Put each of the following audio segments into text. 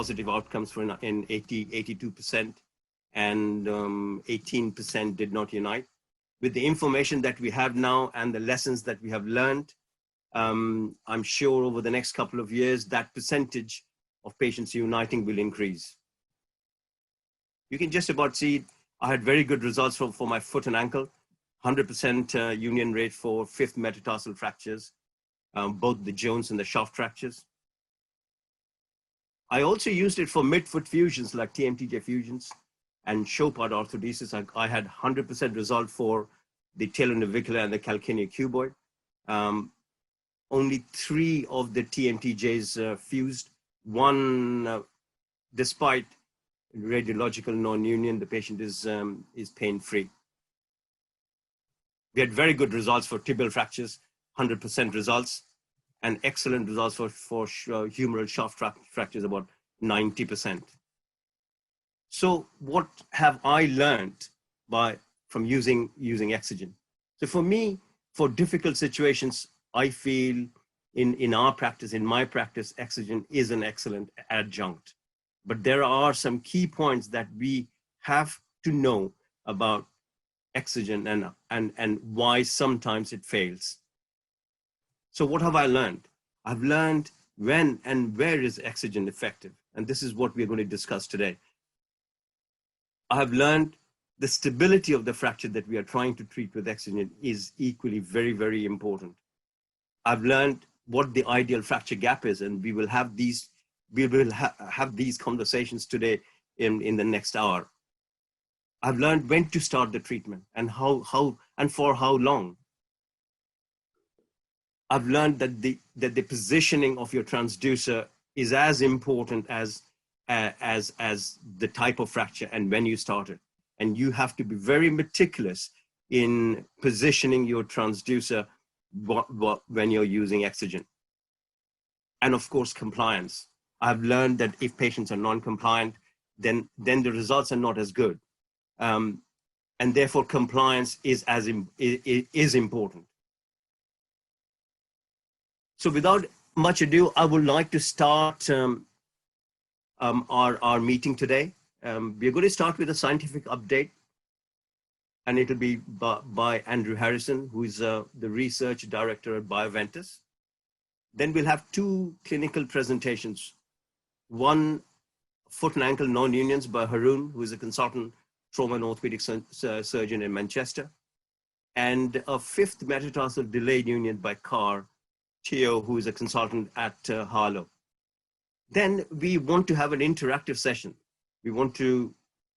positive outcomes for in 82%, and 18% did not unite. With the information that we have now and the lessons that we have learned, I'm sure over the next couple of years, that percentage of patients uniting will increase. You can just about see, I had very good results for my foot and ankle, 100% union rate for 5th metatarsal fractures, both the Jones and the shaft fractures. I also used it for midfoot fusions like TMTJ fusions and Chopard orthodesis. I had 100% result for the talonavicular and the calcaneal cuboid. Only 3 of the TMTJs fused. One, despite radiological non-union, the patient is pain-free. We had very good results for tibial fractures, 100% results, and excellent results for humeral shaft fractures, about 90%. So what have I learned from using EXOGEN? So for me, for difficult situations, I feel in our practice, in my practice, EXOGEN is an excellent adjunct. But there are some key points that we have to know about EXOGEN and why sometimes it fails. So what have I learned? I've learned when and where is EXOGEN effective. And this is what we're going to discuss today. I have learned the stability of the fracture that we are trying to treat with EXOGEN is equally very, very important. I've learned what the ideal fracture gap is, and we will have these conversations today in the next hour. I've learned when to start the treatment and how and for how long. I've learned that the positioning of your transducer is as important as the type of fracture and when you start it. And you have to be very meticulous in positioning your transducer when you're using EXOGEN. And of course, compliance. I've learned that if patients are non-compliant, then the results are not as good. And therefore, compliance is important. So without much ado, I would like to start our meeting today. We're going to start with a scientific update, and it will be by Andrew Harrison, who is the research director at Bioventus. Then we'll have 2 clinical presentations. One, foot and ankle non-unions by Haroon, who is a consultant trauma and orthopedic surgeon in Manchester, and a 5th metatarsal delayed union by Teoh, who is a consultant at Harlow. Then we want to have an interactive session. We want to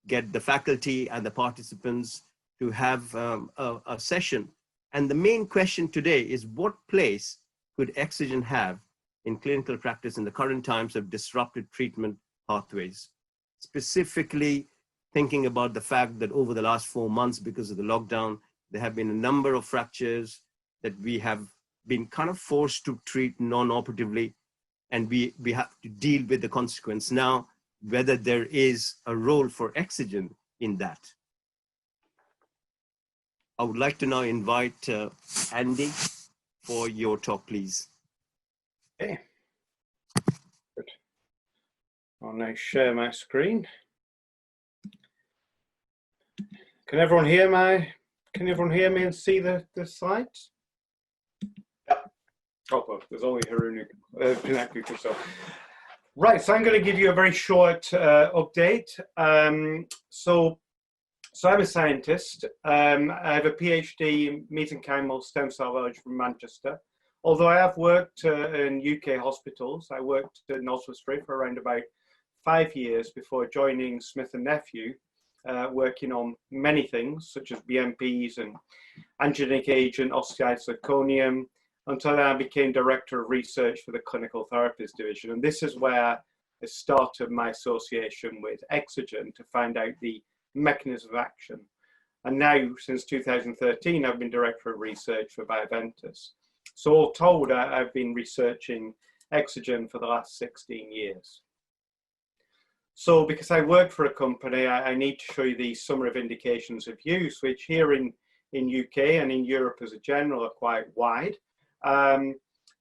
get the faculty and the participants to have a session. And the main question today is, what place could EXOGEN have in clinical practice in the current times of disrupted treatment pathways? Specifically thinking about the fact that over the last 4 months, because of the lockdown, there have been a number of fractures that we have been kind of forced to treat non-operatively, and we have to deal with the consequence now, whether there is a role for EXOGEN in that. I would like to now invite Andy for your talk, please. Okay. Good. I'll now share my screen. Can everyone hear me and see the slides? Yep. Oh, well, there's only Haroon, Pinak, so. Right, so I'm going to give you a very short update. So I'm a scientist. I have a PhD in mesenchymal stem cell biology from Manchester. Although I have worked in UK hospitals, I worked in Oswestry for around about 5 years before joining Smith & Nephew, working on many things such as BMPs and angiogenic agent, osteoid zirconium, until I became Director of Research for the Clinical Therapies Division. And this is where I started my association with EXOGEN to find out the mechanism of action. And now, since 2013, I've been Director of Research for Bioventus. So all told, I've been researching EXOGEN for the last 16 years. So because I work for a company, I need to show you the summary of indications of use, which here in UK and in Europe as a general are quite wide.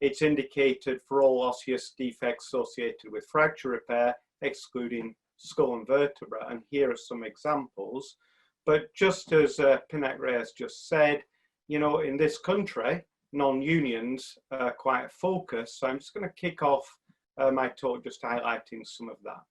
It's indicated for all osseous defects associated with fracture repair, excluding skull and vertebra. And here are some examples. But just as Pinak has just said, you know, in this country, non-unions are quite a focus. So I'm just going to kick off my talk just highlighting some of that.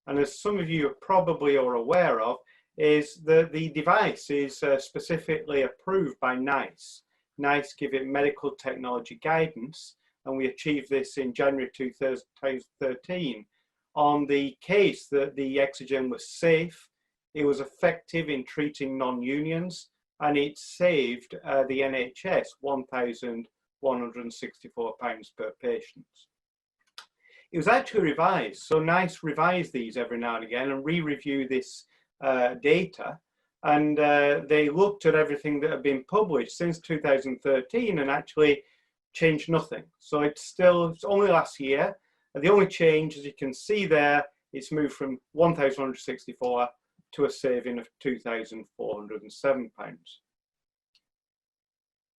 And as some of you are probably are aware of, is that the device is specifically approved by NICE. NICE give it medical technology guidance, and we achieved this in January 2013 on the case that the EXOGEN was safe, it was effective in treating non-unions, and it saved the NHS £1,164 per patient. It was actually revised, so NICE revise these every now and again and re-review this data, and they looked at everything that had been published since 2013 and actually changed nothing. So it's only last year. The only change, as you can see there, it's moved from 1,164 to a saving of £2,407.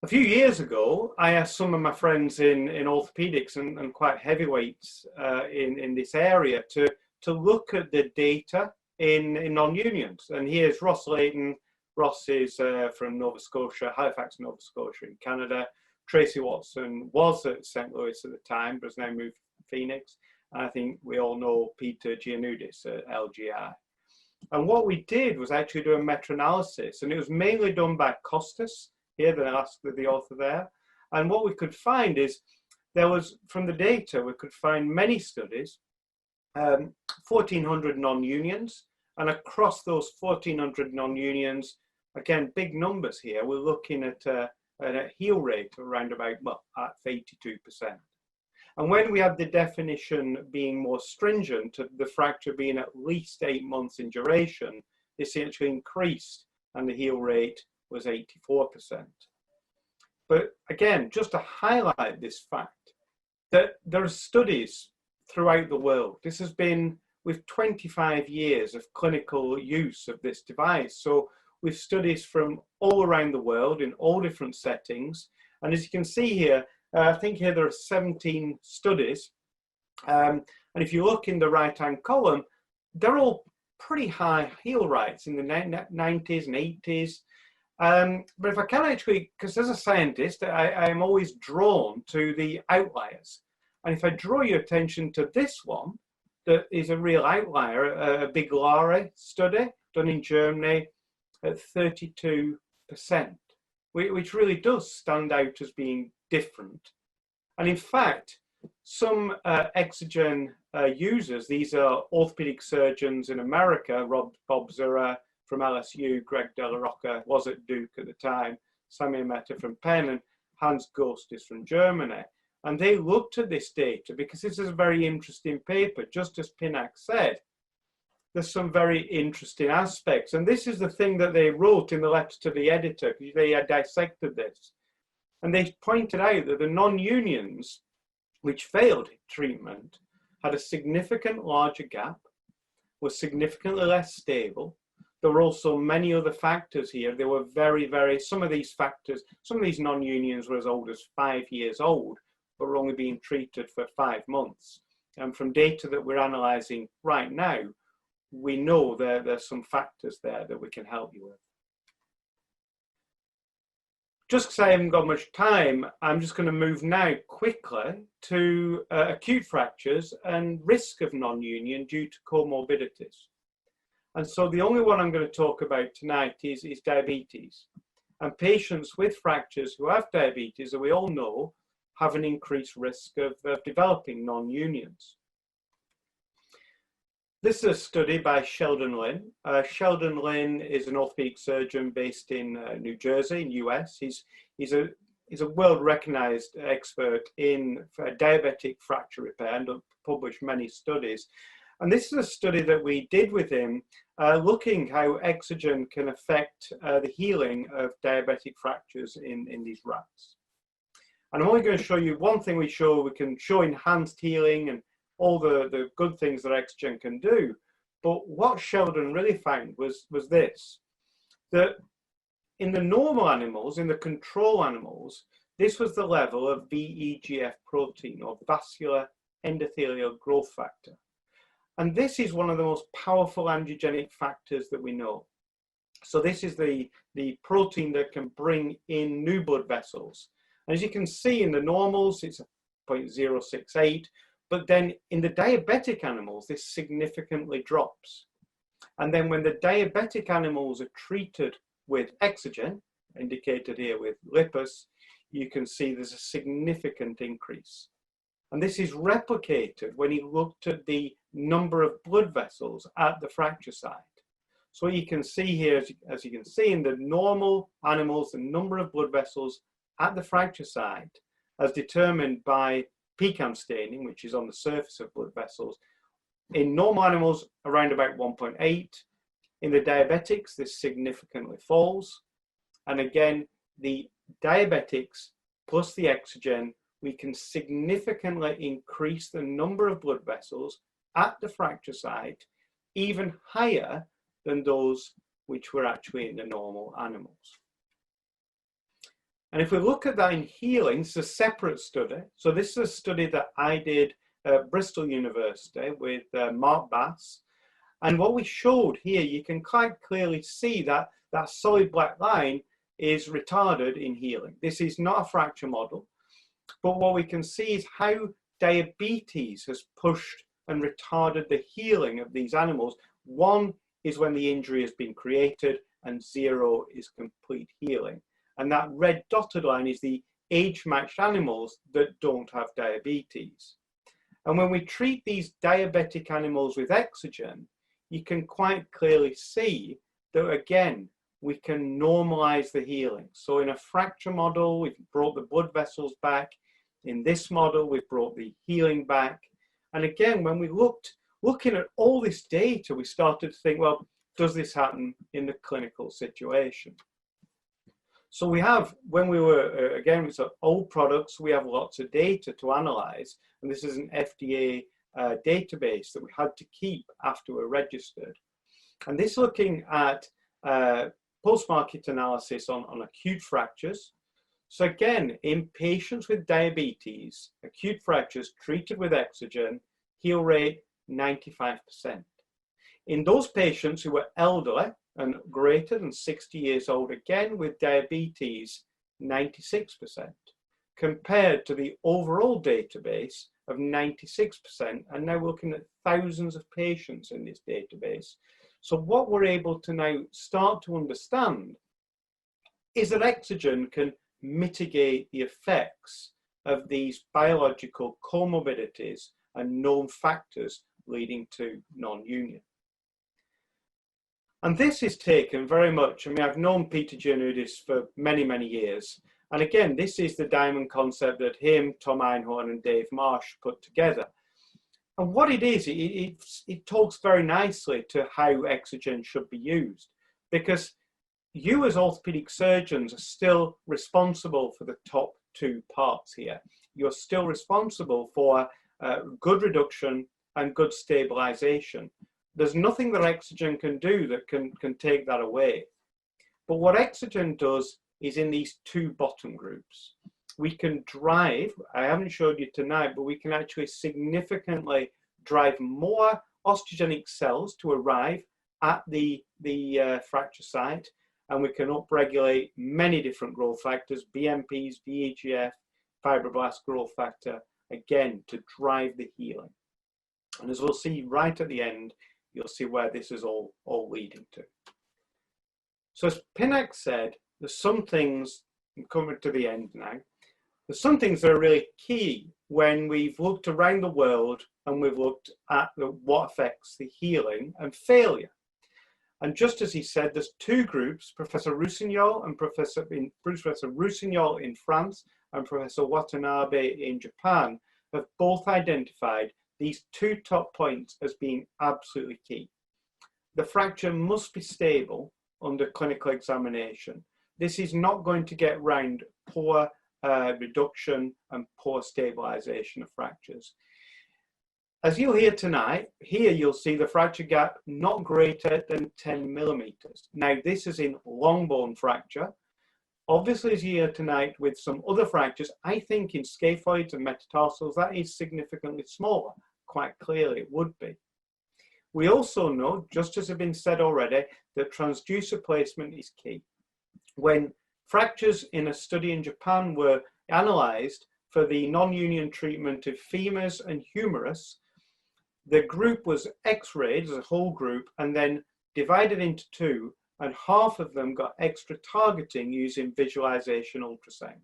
A few years ago, I asked some of my friends in orthopedics and quite heavyweights in this area to look at the data in non-unions. And here's Ross Layton. Ross is from Nova Scotia, Halifax, Nova Scotia in Canada. Tracy Watson was at St. Louis at the time, but has now moved to Phoenix. And I think we all know Peter Giannoudis at LGI. And what we did was actually do a meta-analysis, and it was mainly done by Costas, here, the author there. And what we could find is there was, from the data, we could find many studies, 1,400 non-unions, and across those 1,400 non-unions, again, big numbers here, we're looking at a heal rate of around about, well, at 82%. And when we had the definition being more stringent, the fracture being at least 8 months in duration, this actually increased, and the heal rate was 84%. But again, just to highlight this fact, that there are studies throughout the world. This has been with 25 years of clinical use of this device. So with studies from all around the world in all different settings. And as you can see here, I think here there are 17 studies. And if you look in the right-hand column, they're all pretty high heal rates in the 90s and 80s. But if I can actually, because as a scientist, I am always drawn to the outliers. And if I draw your attention to this one, that is a real outlier, a big LARE study done in Germany at 32%, which really does stand out as being different. And in fact, some EXOGEN users, these are orthopedic surgeons in America, Bob Zura from LSU, Greg Della Rocca was at Duke at the time, Samir Mehta from Penn, and Hans Gostis from Germany. And they looked at this data because this is a very interesting paper. Just as Pinak said, there's some very interesting aspects. And this is the thing that they wrote in the letter to the editor. They had dissected this. And they pointed out that the non-unions which failed treatment had a significant larger gap, was significantly less stable. There were also many other factors here. They were some of these factors, some of these non-unions were as old as 5 years old, but were only being treated for 5 months. And from data that we're analysing right now, we know there's some factors there that we can help you with. Just because I haven't got much time, I'm just going to move now quickly to acute fractures and risk of non-union due to comorbidities. And so the only one I'm going to talk about tonight is diabetes. And patients with fractures who have diabetes, as we all know, have an increased risk of developing non-unions. This is a study by Sheldon Lin. Sheldon Lin is an orthopedic surgeon based in New Jersey, in the US. He's a world-recognized expert in diabetic fracture repair and published many studies. And this is a study that we did with him, looking how EXOGEN can affect the healing of diabetic fractures in these rats. And I'm only going to show you one thing. We can show enhanced healing and all the good things that EXOGEN can do. But what Sheldon really found was this, that in the normal animals, in the control animals, this was the level of VEGF protein, or vascular endothelial growth factor. And this is one of the most powerful angiogenic factors that we know. So this is the protein that can bring in new blood vessels. And as you can see in the normals, it's 0.068, but then in the diabetic animals, this significantly drops. And then when the diabetic animals are treated with Exogen, indicated here with lipus, you can see there's a significant increase. And this is replicated when he looked at the number of blood vessels at the fracture site. So what you can see here, as you can see in the normal animals, the number of blood vessels at the fracture site, as determined by PCAM staining, which is on the surface of blood vessels, in normal animals around about 1.8. In the diabetics, this significantly falls. And again, the diabetics plus the Exogen, we can significantly increase the number of blood vessels at the fracture site, even higher than those which were actually in the normal animals. And if we look at that in healing, it's a separate study. So this is a study that I did at Bristol University with Mark Bass. And what we showed here, you can quite clearly see that that solid black line is retarded in healing. This is not a fracture model, but what we can see is how diabetes has pushed and retarded the healing of these animals. 1 is when the injury has been created, and 0 is complete healing. And that red dotted line is the age-matched animals that don't have diabetes. And when we treat these diabetic animals with Exogen, you can quite clearly see that, again, we can normalize the healing. So in a fracture model, we've brought the blood vessels back. In this model, we've brought the healing back. And again, when we looking at all this data, we started to think, well, does this happen in the clinical situation? So we have, when we were, again, it's old products, we have lots of data to analyze. And this is an FDA database that we had to keep after we're registered. And this looking at post-market analysis on acute fractures. So again, in patients with diabetes, acute fractures treated with Exogen, heal rate 95%. In those patients who were elderly and greater than 60 years old, again with diabetes, 96%, compared to the overall database of 96%, and now we're looking at thousands of patients in this database. So what we're able to now start to understand is that Exogen can mitigate the effects of these biological comorbidities and known factors leading to non-union. And this is taken very much, I mean, I've known Peter Giannudis for many, many years. And again, this is the diamond concept that him, Tom Einhorn and Dave Marsh put together. And what it is, it talks very nicely to how Exogen should be used, because you as orthopedic surgeons are still responsible for the top 2 parts here. You're still responsible for good reduction and good stabilization. There's nothing that Exogen can do that can take that away. But what Exogen does is in these 2 bottom groups. We can drive, I haven't showed you tonight, but we can actually significantly drive more osteogenic cells to arrive at the fracture site, and we can upregulate many different growth factors, BMPs, VEGF, fibroblast growth factor, again, to drive the healing. And as we'll see right at the end, you'll see where this is all leading to. So as Pinak said, there's some things, I'm coming to the end now, there's some things that are really key when we've looked around the world and we've looked at what affects the healing and failure. And just as he said, there's 2 groups, Professor Roussignol and Professor Roussignol in France and Professor Watanabe in Japan have both identified these 2 top points as being absolutely key. The fracture must be stable under clinical examination. This is not going to get round poor reduction and poor stabilization of fractures. As you'll hear tonight, here you'll see the fracture gap not greater than 10 millimeters. Now this is in long bone fracture. Obviously, as you hear tonight with some other fractures, I think in scaphoids and metatarsals, that is significantly smaller. Quite clearly it would be. We also know, just as has been said already, that transducer placement is key. When fractures in a study in Japan were analysed for the non-union treatment of femurs and humerus, the group was x-rayed as a whole group and then divided into two, and half of them got extra targeting using visualization ultrasound.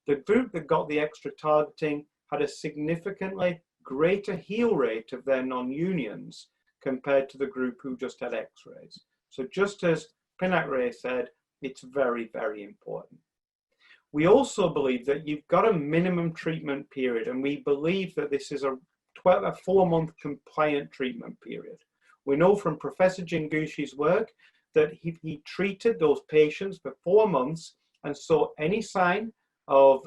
The group that got the extra targeting had a significantly greater heal rate of their non-unions compared to the group who just had x-rays. So just as Pinak said, it's very, very important. We also believe that you've got a minimum treatment period, and we believe that this is a 4-month compliant treatment period. We know from Professor Jingushi's work that he treated those patients for 4 months and saw any sign of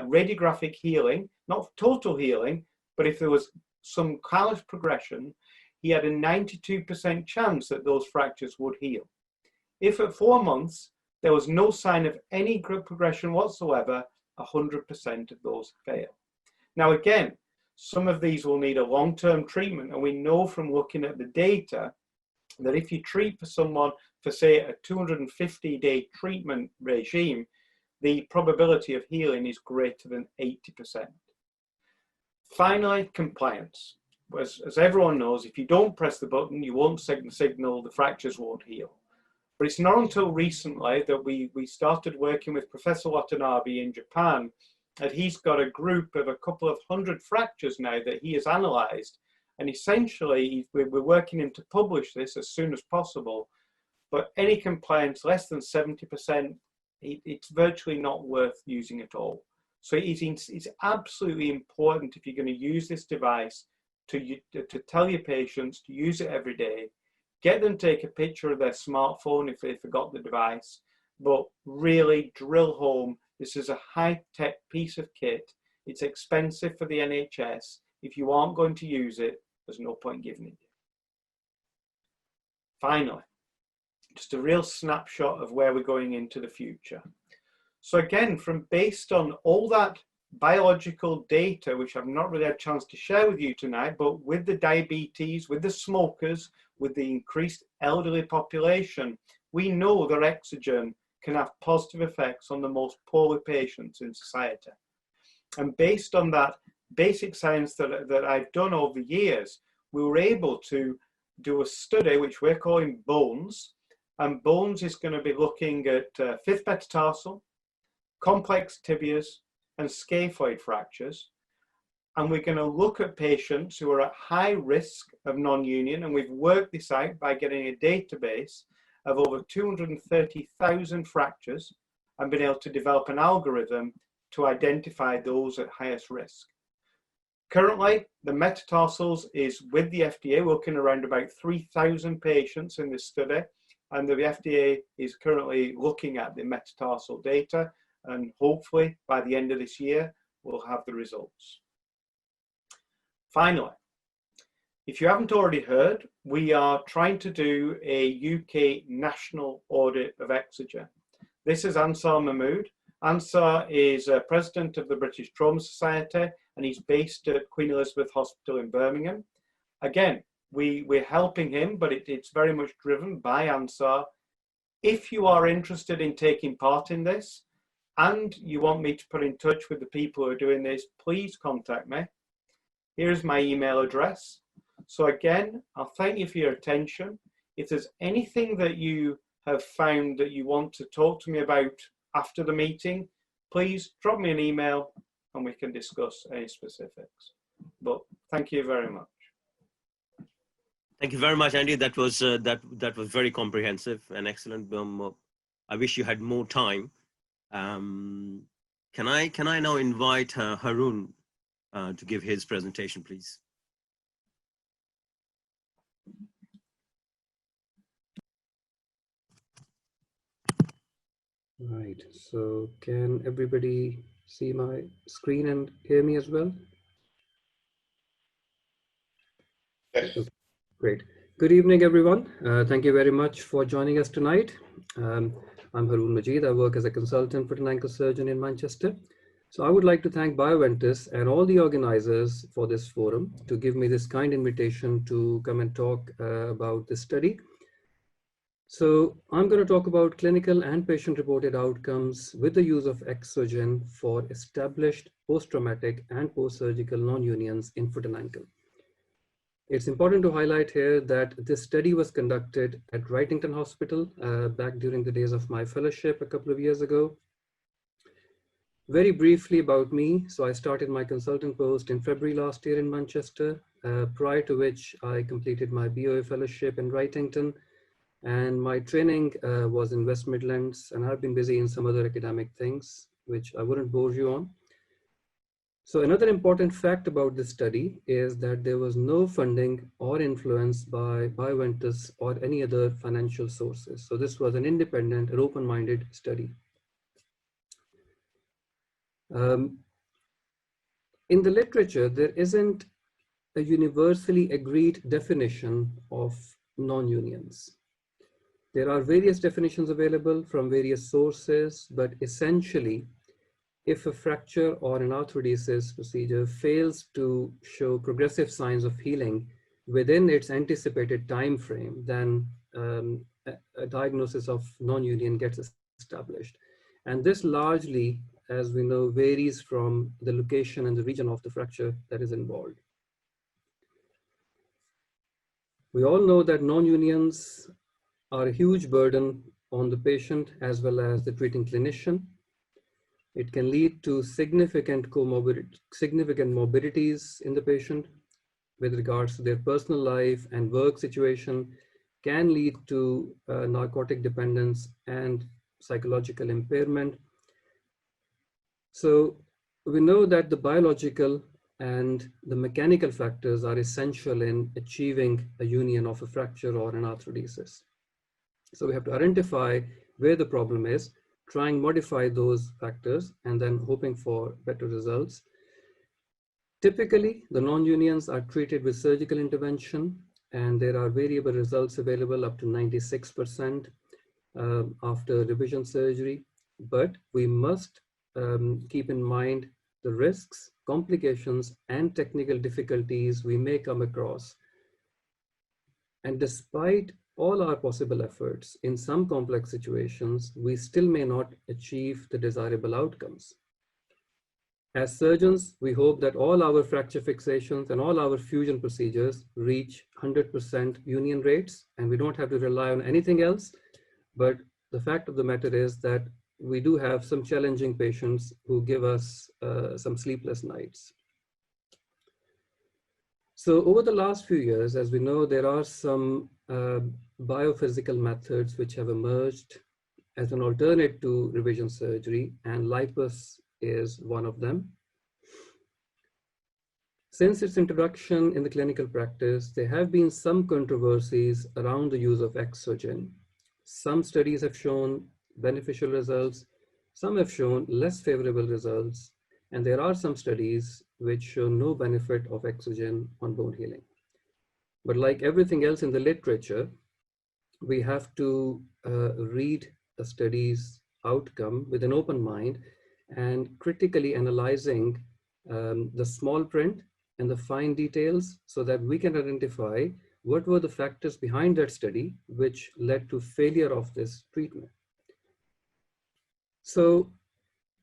radiographic healing, not total healing, but if there was some callus progression, he had a 92% chance that those fractures would heal. If at 4 months there was no sign of any progression whatsoever, 100% of those fail. Now again, some of these will need a long-term treatment, and we know from looking at the data that if you treat for someone for, say, a 250-day treatment regime, the probability of healing is greater than 80%. Finally, compliance. As everyone knows, if you don't press the button, you won't signal the fractures won't heal. But it's not until recently that we started working with Professor Watanabe in Japan, and he's got a group of a couple of 100 fractures now that he has analysed. And essentially, we're working him to publish this as soon as possible. But any compliance less than 70%, it's virtually not worth using at all. So it's absolutely important, if you're going to use this device, to tell your patients to use it every day. Get them to take a picture of their smartphone if they forgot the device, but really drill home, this is a high-tech piece of kit. It's expensive for the NHS. If you aren't going to use it, there's no point giving it. Finally, just a real snapshot of where we're going into the future. So again, based on all that biological data, which I've not really had a chance to share with you tonight, but with the diabetes, with the smokers, with the increased elderly population, we know that EXOGEN can have positive effects on the most poorly patients in society. And based on that basic science that I've done over the years, we were able to do a study which we're calling BONES, and BONES is going to be looking at 5th metatarsal, complex tibias, and scaphoid fractures. And we're going to look at patients who are at high risk of non-union, and we've worked this out by getting a database of over 230,000 fractures and been able to develop an algorithm to identify those at highest risk. Currently, the metatarsals is with the FDA, looking around about 3,000 patients in this study, and the FDA is currently looking at the metatarsal data, and hopefully by the end of this year, we'll have the results. Finally, if you haven't already heard, we are trying to do a UK national audit of EXOGEN. This is Ansar Mahmood. Ansar is president of the British Trauma Society, and he's based at Queen Elizabeth Hospital in Birmingham. Again, we're helping him, but it's very much driven by Ansar. If you are interested in taking part in this, and you want me to put in touch with the people who are doing this, please contact me. Here's my email address. So again, I'll thank you for your attention. If there's anything that you have found that you want to talk to me about after the meeting, please drop me an email and we can discuss any specifics. But thank you very much. Thank you very much, Andy. That was very comprehensive and excellent. I wish you had more time. Can I now invite Haroon to give his presentation, please? Right, so can everybody see my screen and hear me as well? Yes. Okay, great. Good evening, everyone. Thank you very much for joining us tonight. I'm Haroon Majeed. I work as a consultant foot and ankle surgeon in Manchester. So I would like to thank Bioventus and all the organizers for this forum to give me this kind invitation to come and talk about this study. So I'm going to talk about clinical and patient-reported outcomes with the use of EXOGEN for established post-traumatic and post-surgical non-unions in foot and ankle. It's important to highlight here that this study was conducted at Wrightington Hospital back during the days of my fellowship a couple of years ago. Very briefly about me, so I started my consultant post in February last year in Manchester, prior to which I completed my BOA fellowship in Wrightington, and my training was in West Midlands, and I've been busy in some other academic things, which I wouldn't bore you on. So another important fact about this study is that there was no funding or influence by Bioventus or any other financial sources. So this was an independent and open-minded study. In the literature, there isn't a universally agreed definition of non-unions. There are various definitions available from various sources, but essentially, if a fracture or an arthrodesis procedure fails to show progressive signs of healing within its anticipated time frame, then a diagnosis of non-union gets established. And this largely, as we know, varies from the location and the region of the fracture that is involved. We all know that non-unions are a huge burden on the patient as well as the treating clinician. It can lead to significant morbidities in the patient with regards to their personal life and work situation, can lead to narcotic dependence and psychological impairment. So we know that the biological and the mechanical factors are essential in achieving a union of a fracture or an arthrodesis. So we have to identify where the problem is, try and modify those factors, and then hoping for better results. Typically, the non-unions are treated with surgical intervention, and there are variable results available up to 96% after revision surgery. But we must keep in mind the risks, complications, and technical difficulties we may come across. And despite all our possible efforts, in some complex situations, we still may not achieve the desirable outcomes. As surgeons, we hope that all our fracture fixations and all our fusion procedures reach 100% union rates, and we don't have to rely on anything else. But the fact of the matter is that we do have some challenging patients who give us some sleepless nights. So over the last few years, as we know, there are some biophysical methods which have emerged as an alternate to revision surgery, and LIPUS is one of them. Since its introduction in the clinical practice, there have been some controversies around the use of EXOGEN. Some studies have shown beneficial results, some have shown less favorable results, and there are some studies which show no benefit of EXOGEN on bone healing. But like everything else in the literature, we have to read the study's outcome with an open mind and critically analyzing the small print and the fine details so that we can identify what were the factors behind that study which led to failure of this treatment. So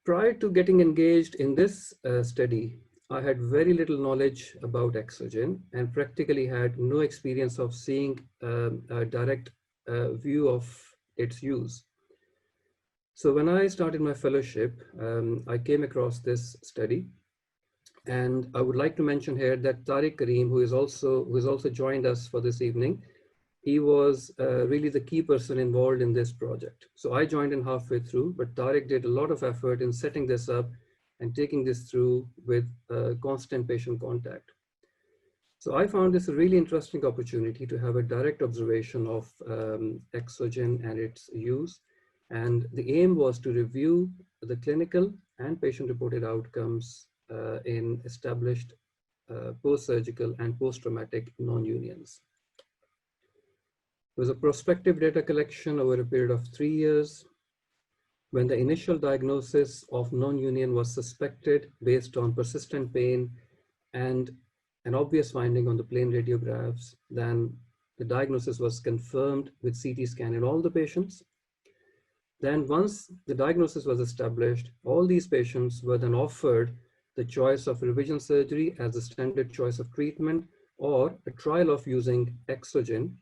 prior to getting engaged in this study, I had very little knowledge about EXOGEN and practically had no experience of seeing a direct view of its use. So when I started my fellowship, I came across this study, and I would like to mention here that Tariq Karim, who has also joined us for this evening, he was really the key person involved in this project. So I joined in halfway through, but Tariq did a lot of effort in setting this up and taking this through with constant patient contact. So I found this a really interesting opportunity to have a direct observation of EXOGEN and its use. And the aim was to review the clinical and patient-reported outcomes in established post-surgical and post-traumatic non-unions. It was a prospective data collection over a period of 3 years. when the initial diagnosis of non-union was suspected based on persistent pain and an obvious finding on the plain radiographs, then the diagnosis was confirmed with CT scan in all the patients. Then once the diagnosis was established, all these patients were then offered the choice of revision surgery as the standard choice of treatment, or a trial of using EXOGEN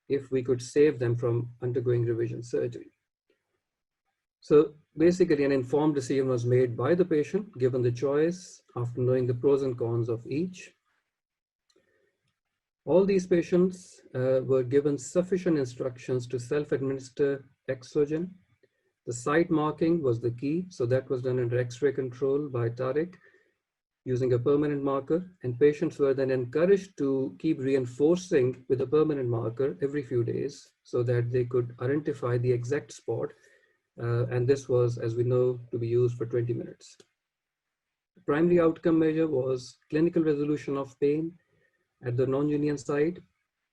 if we could save them from undergoing revision surgery. So basically an informed decision was made by the patient given the choice after knowing the pros and cons of each. All these patients were given sufficient instructions to self-administer EXOGEN. The site marking was the key, so that was done under X-ray control by Tariq using a permanent marker, and patients were then encouraged to keep reinforcing with a permanent marker every few days so that they could identify the exact spot, and this was, as we know, to be used for 20 minutes. The primary outcome measure was clinical resolution of pain at the non-union site,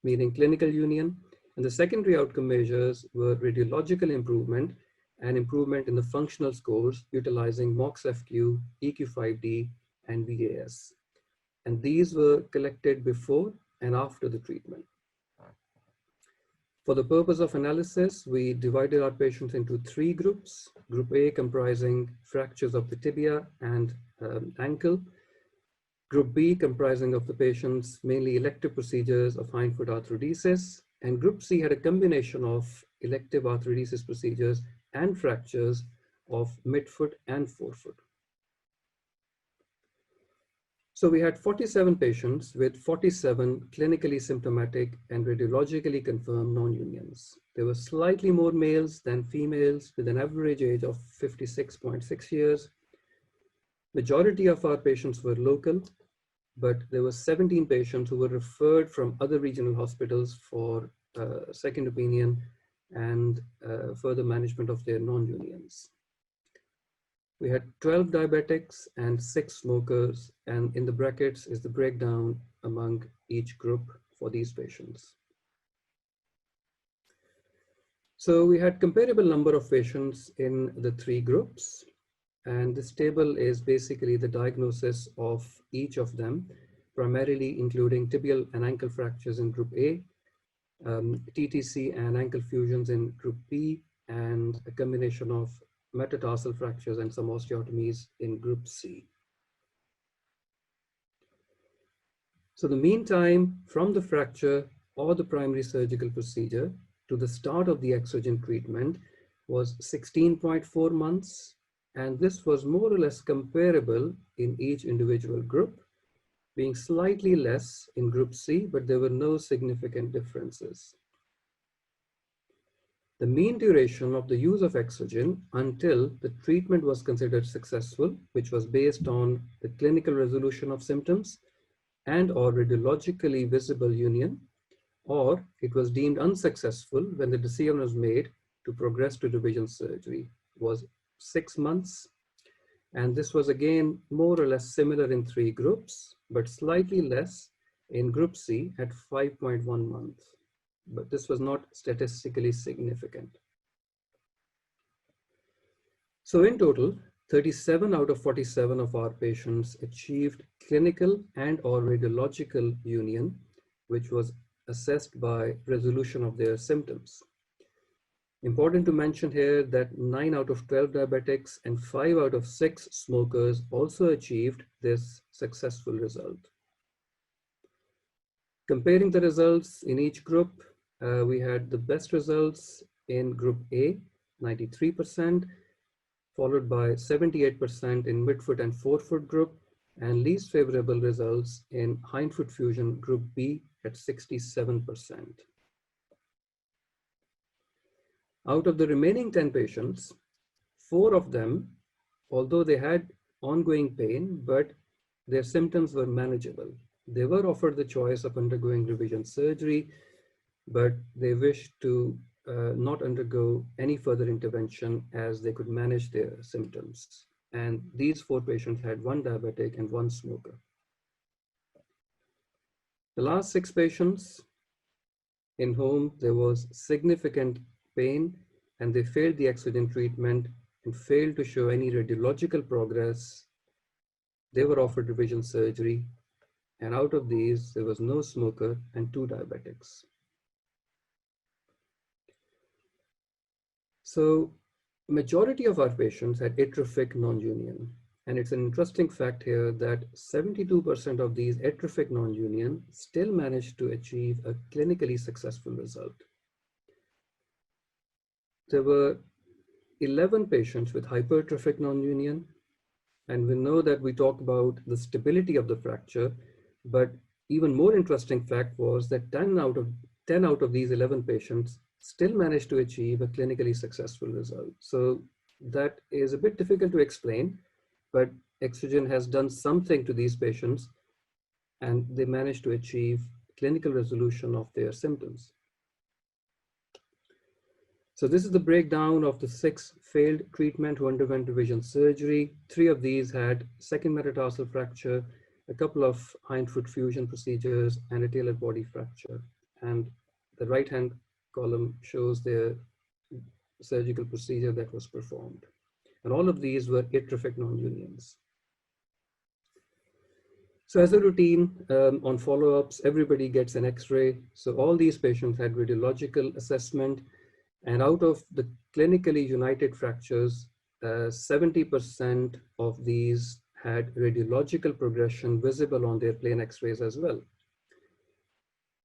meaning clinical union, and the secondary outcome measures were radiological improvement and improvement in the functional scores utilizing MOX-FQ, EQ5D, and VAS. And these were collected before and after the treatment. For the purpose of analysis, we divided our patients into 3 groups. Group A comprising fractures of the tibia and ankle. Group B comprising of the patients mainly elective procedures of hindfoot arthrodesis. And Group C had a combination of elective arthrodesis procedures and fractures of midfoot and forefoot. So we had 47 patients with 47 clinically symptomatic and radiologically confirmed non-unions. There were slightly more males than females with an average age of 56.6 years. Majority of our patients were local, but there were 17 patients who were referred from other regional hospitals for second opinion and further management of their non-unions. We had 12 diabetics and 6 smokers, and in the brackets is the breakdown among each group for these patients. So we had comparable number of patients in the 3 groups, and this table is basically the diagnosis of each of them, primarily including tibial and ankle fractures in Group A, TTC and ankle fusions in Group B, and a combination of metatarsal fractures and some osteotomies in Group C. So the mean time from the fracture or the primary surgical procedure to the start of the EXOGEN treatment was 16.4 months, and this was more or less comparable in each individual group, being slightly less in Group C, but there were no significant differences. The mean duration of the use of EXOGEN until the treatment was considered successful, which was based on the clinical resolution of symptoms and or radiologically visible union, or it was deemed unsuccessful when the decision was made to progress to revision surgery, was 6 months. And this was again more or less similar in 3 groups, but slightly less in Group C at 5.1 months. But this was not statistically significant. So in total, 37 out of 47 of our patients achieved clinical and or radiological union, which was assessed by resolution of their symptoms. Important to mention here that 9 out of 12 diabetics and 5 out of 6 smokers also achieved this successful result. Comparing the results in each group, we had the best results in Group A, 93%, followed by 78% in midfoot and forefoot group, and least favorable results in hindfoot fusion Group B at 67%. Out of the remaining 10 patients, 4 of them, although they had ongoing pain, but their symptoms were manageable. They were offered the choice of undergoing revision surgery, but they wished to not undergo any further intervention as they could manage their symptoms. And these 4 patients had 1 diabetic and 1 smoker. The last 6 patients in whom there was significant pain and they failed the EXOGEN treatment and failed to show any radiological progress, they were offered revision surgery. And out of these, there was no smoker and 2 diabetics. So majority of our patients had atrophic non-union. And it's an interesting fact here that 72% of these atrophic non-union still managed to achieve a clinically successful result. There were 11 patients with hypertrophic non-union. And we know that we talk about the stability of the fracture, but even more interesting fact was that 10 out of these 11 patients still managed to achieve a clinically successful result. So that is a bit difficult to explain, but Exogen has done something to these patients and they managed to achieve clinical resolution of their symptoms. So this is the breakdown of the 6 failed treatment who underwent revision surgery. 3 of these had second metatarsal fracture, a couple of hindfoot fusion procedures, and a talar body fracture. And the right-hand column shows the surgical procedure that was performed. And all of these were atrophic non-unions. So as a routine, on follow-ups, everybody gets an X-ray. So all these patients had radiological assessment. And out of the clinically united fractures, 70% of these had radiological progression visible on their plain X-rays as well.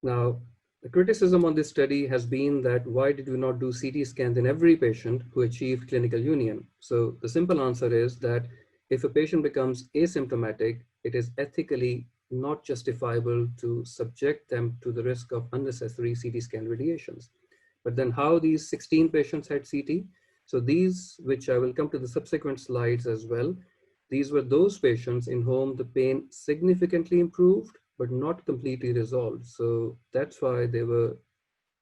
Now, the criticism on this study has been that why did we not do CT scans in every patient who achieved clinical union? So the simple answer is that if a patient becomes asymptomatic, it is ethically not justifiable to subject them to the risk of unnecessary CT scan radiations. But then how these 16 patients had CT? So these, which I will come to the subsequent slides as well, these were those patients in whom the pain significantly improved, but not completely resolved. So that's why they were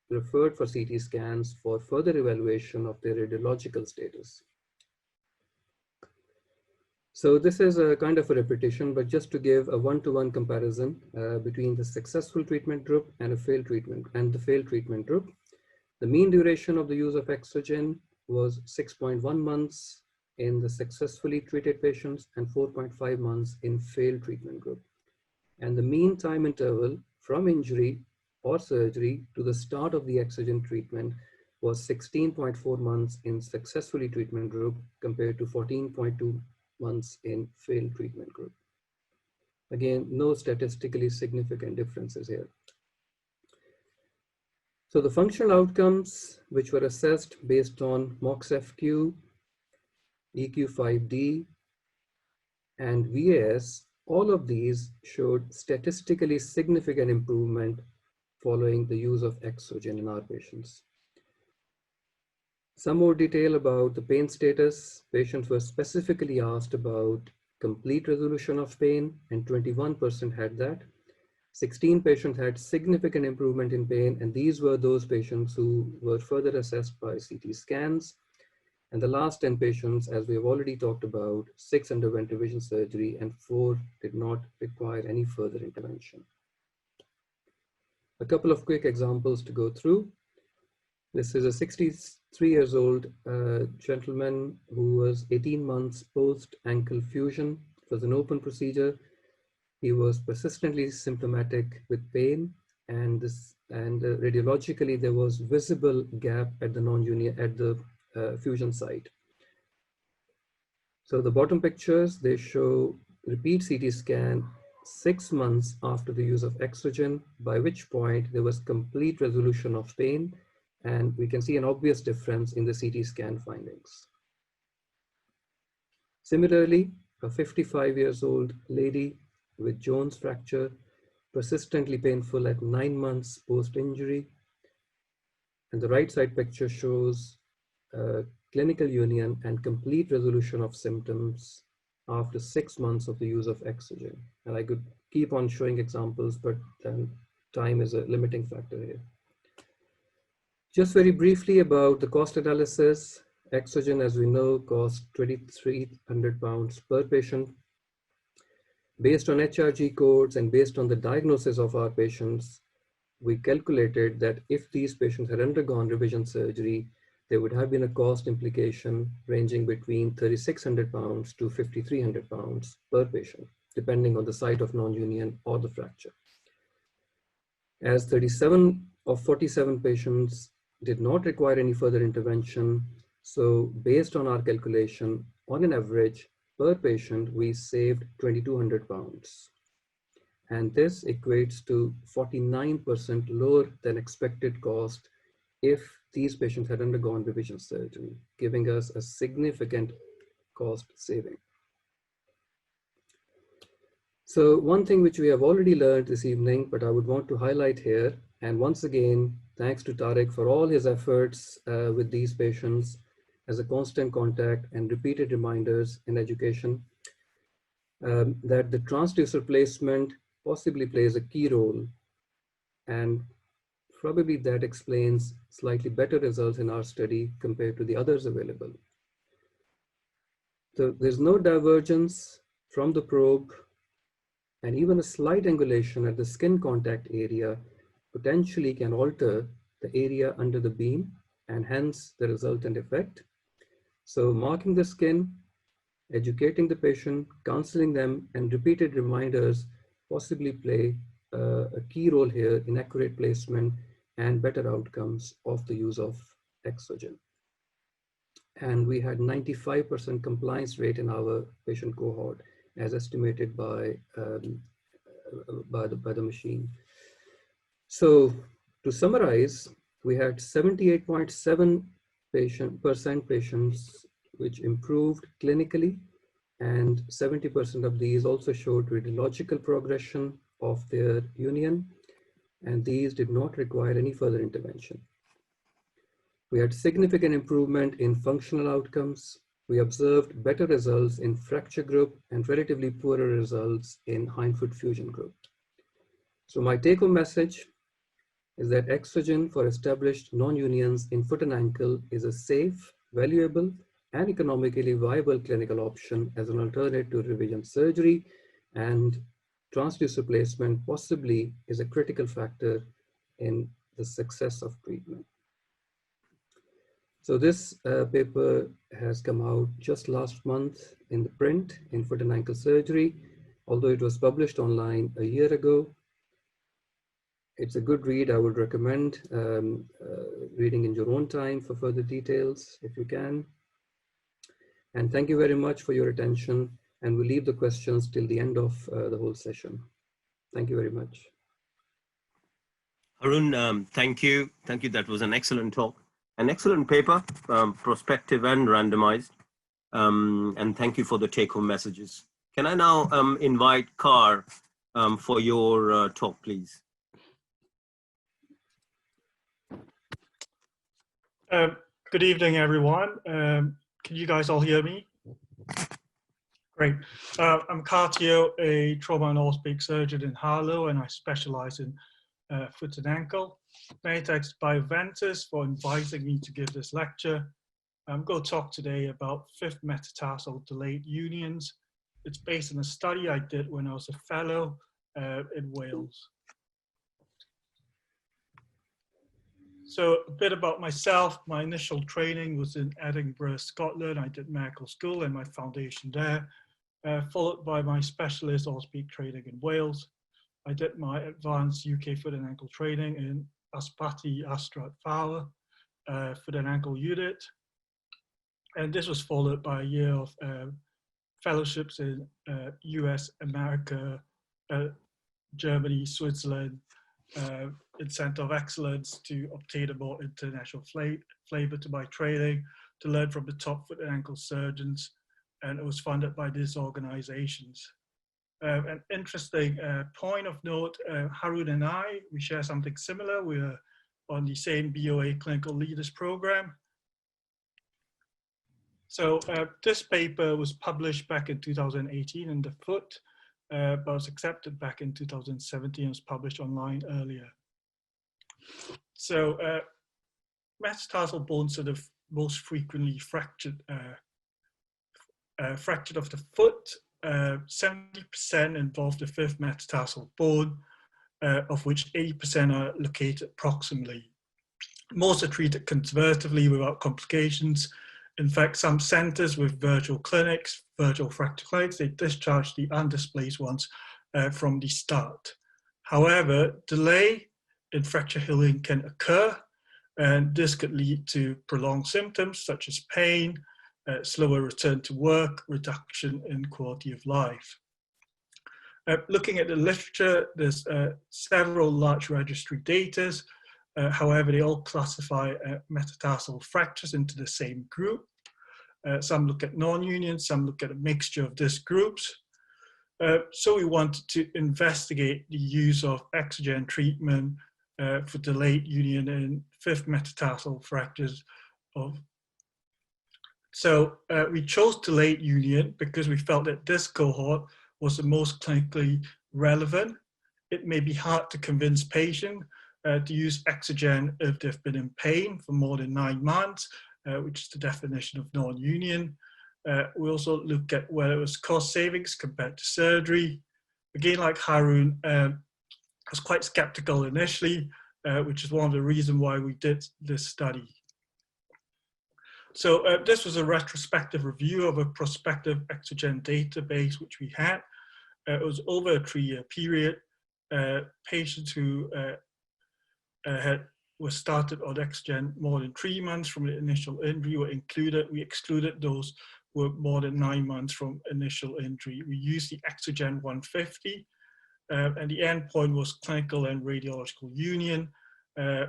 referred for CT scans for further evaluation of their radiological status. So this is a kind of a repetition, but just to give a one-to-one comparison between the successful treatment group and the failed treatment group. The mean duration of the use of Exogen was 6.1 months in the successfully treated patients and 4.5 months in failed treatment group. And the mean time interval from injury or surgery to the start of the Exogen treatment was 16.4 months in successfully treatment group compared to 14.2 months in failed treatment group. Again, no statistically significant differences here. So the functional outcomes, which were assessed based on MOX-FQ, EQ-5D, and VAS, all of these showed statistically significant improvement following the use of Exogen in our patients. Some more detail about the pain status. Patients were specifically asked about complete resolution of pain, and 21% had that. 16 patients had significant improvement in pain, and these were those patients who were further assessed by CT scans. And the last 10 patients, as we have already talked about, 6 underwent revision surgery and 4 did not require any further intervention. A couple of quick examples to go through. This is a 63 years old gentleman who was 18 months post ankle fusion. It was an open procedure. He was persistently symptomatic with pain, and radiologically there was visible gap at the non-union at the fusion site. So the bottom pictures, they show repeat CT scan 6 months after the use of Exogen, by which point there was complete resolution of pain, and we can see an obvious difference in the CT scan findings. Similarly, a 55 years old lady with Jones fracture, persistently painful at 9 months post-injury. And the right side picture shows clinical union and complete resolution of symptoms after 6 months of the use of Exogen. And I could keep on showing examples, but then time is a limiting factor here. Just very briefly about the cost analysis. Exogen, as we know, costs £2,300 per patient. Based on HRG codes and based on the diagnosis of our patients, we calculated that if these patients had undergone revision surgery, there would have been a cost implication ranging between £3,600 to £5,300 per patient, depending on the site of non-union or the fracture. As 37 of 47 patients did not require any further intervention, so based on our calculation, on an average per patient, we saved £2,200. And this equates to 49% lower than expected cost if these patients had undergone revision surgery, giving us a significant cost saving. So one thing which we have already learned this evening, but I would want to highlight here, and once again, thanks to Tariq for all his efforts with these patients as a constant contact and repeated reminders in education, that the transducer placement possibly plays a key role, and probably that explains slightly better results in our study compared to the others available. So there's no divergence from the probe, and even a slight angulation at the skin contact area potentially can alter the area under the beam and hence the resultant effect. So marking the skin, educating the patient, counseling them, and repeated reminders possibly play a key role here in accurate placement and better outcomes of the use of EXOGEN. And we had 95% compliance rate in our patient cohort as estimated by the machine. So to summarize, we had 78.7% patients which improved clinically, and 70% of these also showed radiological progression of their union, and these did not require any further intervention. We had significant improvement in functional outcomes. We observed better results in fracture group and relatively poorer results in hindfoot fusion group. So my take-home message is that EXOGEN for established non-unions in foot and ankle is a safe, valuable, and economically viable clinical option as an alternative to revision surgery, and transducer placement possibly is a critical factor in the success of treatment. So this paper has come out just last month in the print in foot and ankle surgery, although it was published online a year ago. It's a good read. I would recommend reading in your own time for further details if you can. And thank you very much for your attention, and we'll leave the questions till the end of the whole session. Thank you very much. Haroon, thank you. Thank you. That was an excellent talk. An excellent paper, prospective and randomized. And thank you for the take-home messages. Can I now invite Kar for your talk, please? Good evening, everyone. Can you guys all hear me? Great. I'm Teoh, a trauma and orthopedic surgeon in Harlow, and I specialize in foot and ankle. Many thanks to Bioventus for inviting me to give this lecture. I'm going to talk today about fifth metatarsal delayed unions. It's based on a study I did when I was a fellow in Wales. So a bit about myself. My initial training was in Edinburgh, Scotland. I did medical school and my foundation there, followed by my specialist orthopedic training in Wales. I did my advanced UK foot and ankle training in Ysbyty Ystrad Fawr, foot and ankle unit. And this was followed by a year of fellowships in US, America, Germany, Switzerland, in Center of Excellence to obtain a more international flavor to my training, to learn from the top foot and ankle surgeons, and it was funded by these organizations. An interesting point of note, Haroon and I, we share something similar. We're on the same BOA Clinical Leaders Program. So this paper was published back in 2018 in the Foot, but was accepted back in 2017 and was published online earlier. So metatarsal bones are the most frequently fractured of the foot. 70% involve the fifth metatarsal bone, of which 80% are located proximally. Most are treated conservatively without complications. In fact, some centers with virtual clinics, virtual fracture clinics, they discharge the undisplaced ones from the start. However, delay in fracture healing can occur, and this could lead to prolonged symptoms such as pain, slower return to work, reduction in quality of life. Looking at the literature, there's several large registry data. However, they all classify metatarsal fractures into the same group. Some look at non-union, some look at a mixture of these groups. So we wanted to investigate the use of EXOGEN treatment for delayed union in fifth metatarsal fractures. So we chose delayed union because we felt that this cohort was the most clinically relevant. It may be hard to convince patients to use EXOGEN if they've been in pain for more than 9 months, which is the definition of non-union. We also look at whether it was cost savings compared to surgery. Again, like Haroon, I was quite skeptical initially, which is one of the reasons why we did this study. So this was a retrospective review of a prospective EXOGEN database which we had. It was over a 3-year period. Patients who were started on EXOGEN more than 3 months from the initial injury were included. We excluded those who were more than 9 months from initial injury. We used the EXOGEN 150, and the endpoint was clinical and radiological union,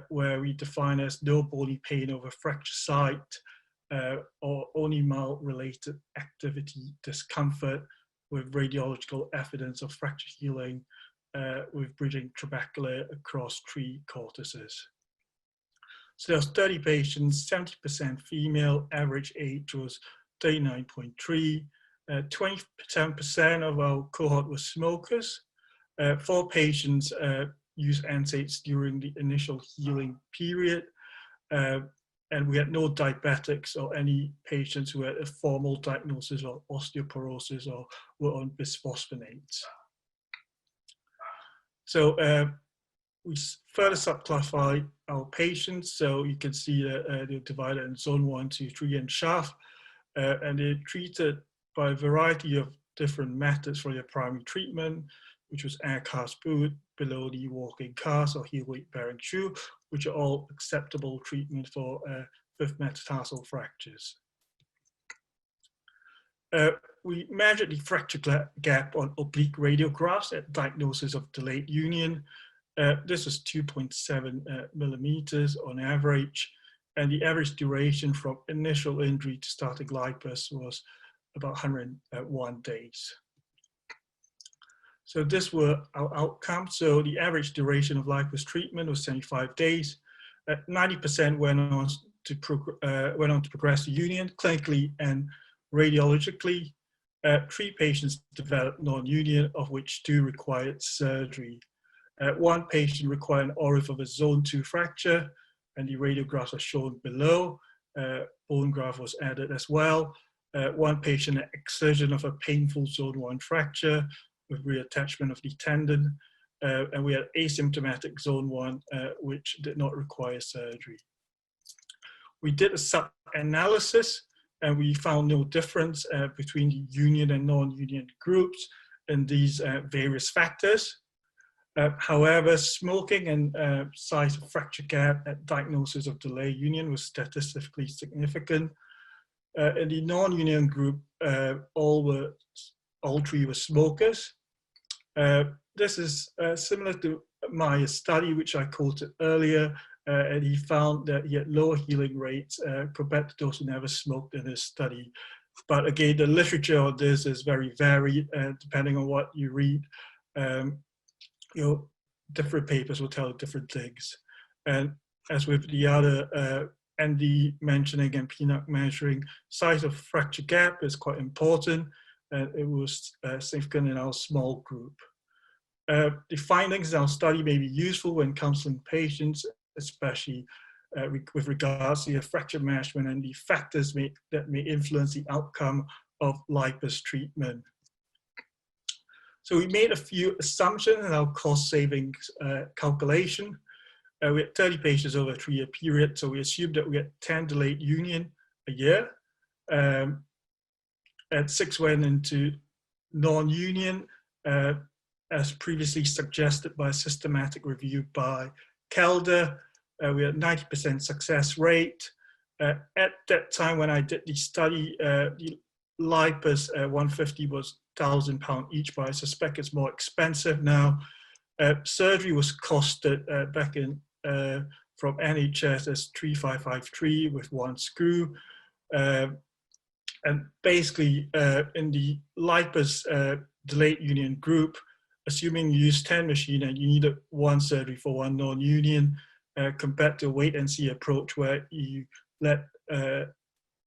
where we define as no bony pain over fracture site, or only mild related activity discomfort with radiological evidence of fracture healing with bridging trabeculae across 3 cortices. So there's 30 patients, 70% female, average age was 39.3. 27% of our cohort were smokers. 4 patients used NSAIDs during the initial healing period. And we had no diabetics or any patients who had a formal diagnosis of osteoporosis or were on bisphosphonates. So we further subclassified our patients. So you can see that they're divided in zone 1, 2, 3, and shaft. And they're treated by a variety of different methods for their primary treatment, which was air cast boot, below the walking cast, or heel weight bearing shoe, which are all acceptable treatment for fifth metatarsal fractures. We measured the fracture gap on oblique radiographs at diagnosis of delayed union. This was 2.7 millimeters on average, and the average duration from initial injury to starting lipus was about 101 days. So this were our outcomes. So the average duration of lipus treatment was 75 days. 90% went on to progress to union clinically and radiologically. 3 patients developed non-union, of which 2 required surgery. 1 patient required an ORIF of a zone 2 fracture, and the radiographs are shown below. Bone graft was added as well. 1 patient an excision of a painful zone 1 fracture with reattachment of the tendon, and we had asymptomatic zone 1, which did not require surgery. We did a sub-analysis, and we found no difference between the union and non-union groups in these various factors. However, smoking and size of fracture gap at diagnosis of delayed union was statistically significant. In the non-union group, all 3 were smokers. This is similar to my study, which I quoted earlier, and he found that he had lower healing rates compared to those who never smoked in his study. But again, the literature on this is very varied, depending on what you read. Different papers will tell different things. And as with the other ND mentioning and Pinak measuring, size of fracture gap is quite important, and it was significant in our small group. The findings in our study may be useful when counseling patients, especially with regards to the fracture management and the factors that may influence the outcome of lipus treatment. So we made a few assumptions in our cost savings calculation. we had 30 patients over a 3-year period, so we assumed that we had 10 delayed union a year. And 6 went into non-union, as previously suggested by a systematic review by Kelder. We had 90% success rate. At that time when I did the study, the LIPUS 150 was £1,000 each, but I suspect it's more expensive now. Surgery was costed back in from NHS as 3553 with 1 screw. And basically in the LIPUS delayed union group, assuming you use 10 machine and you needed 1 surgery for 1 non-union, compared to a wait and see approach where you let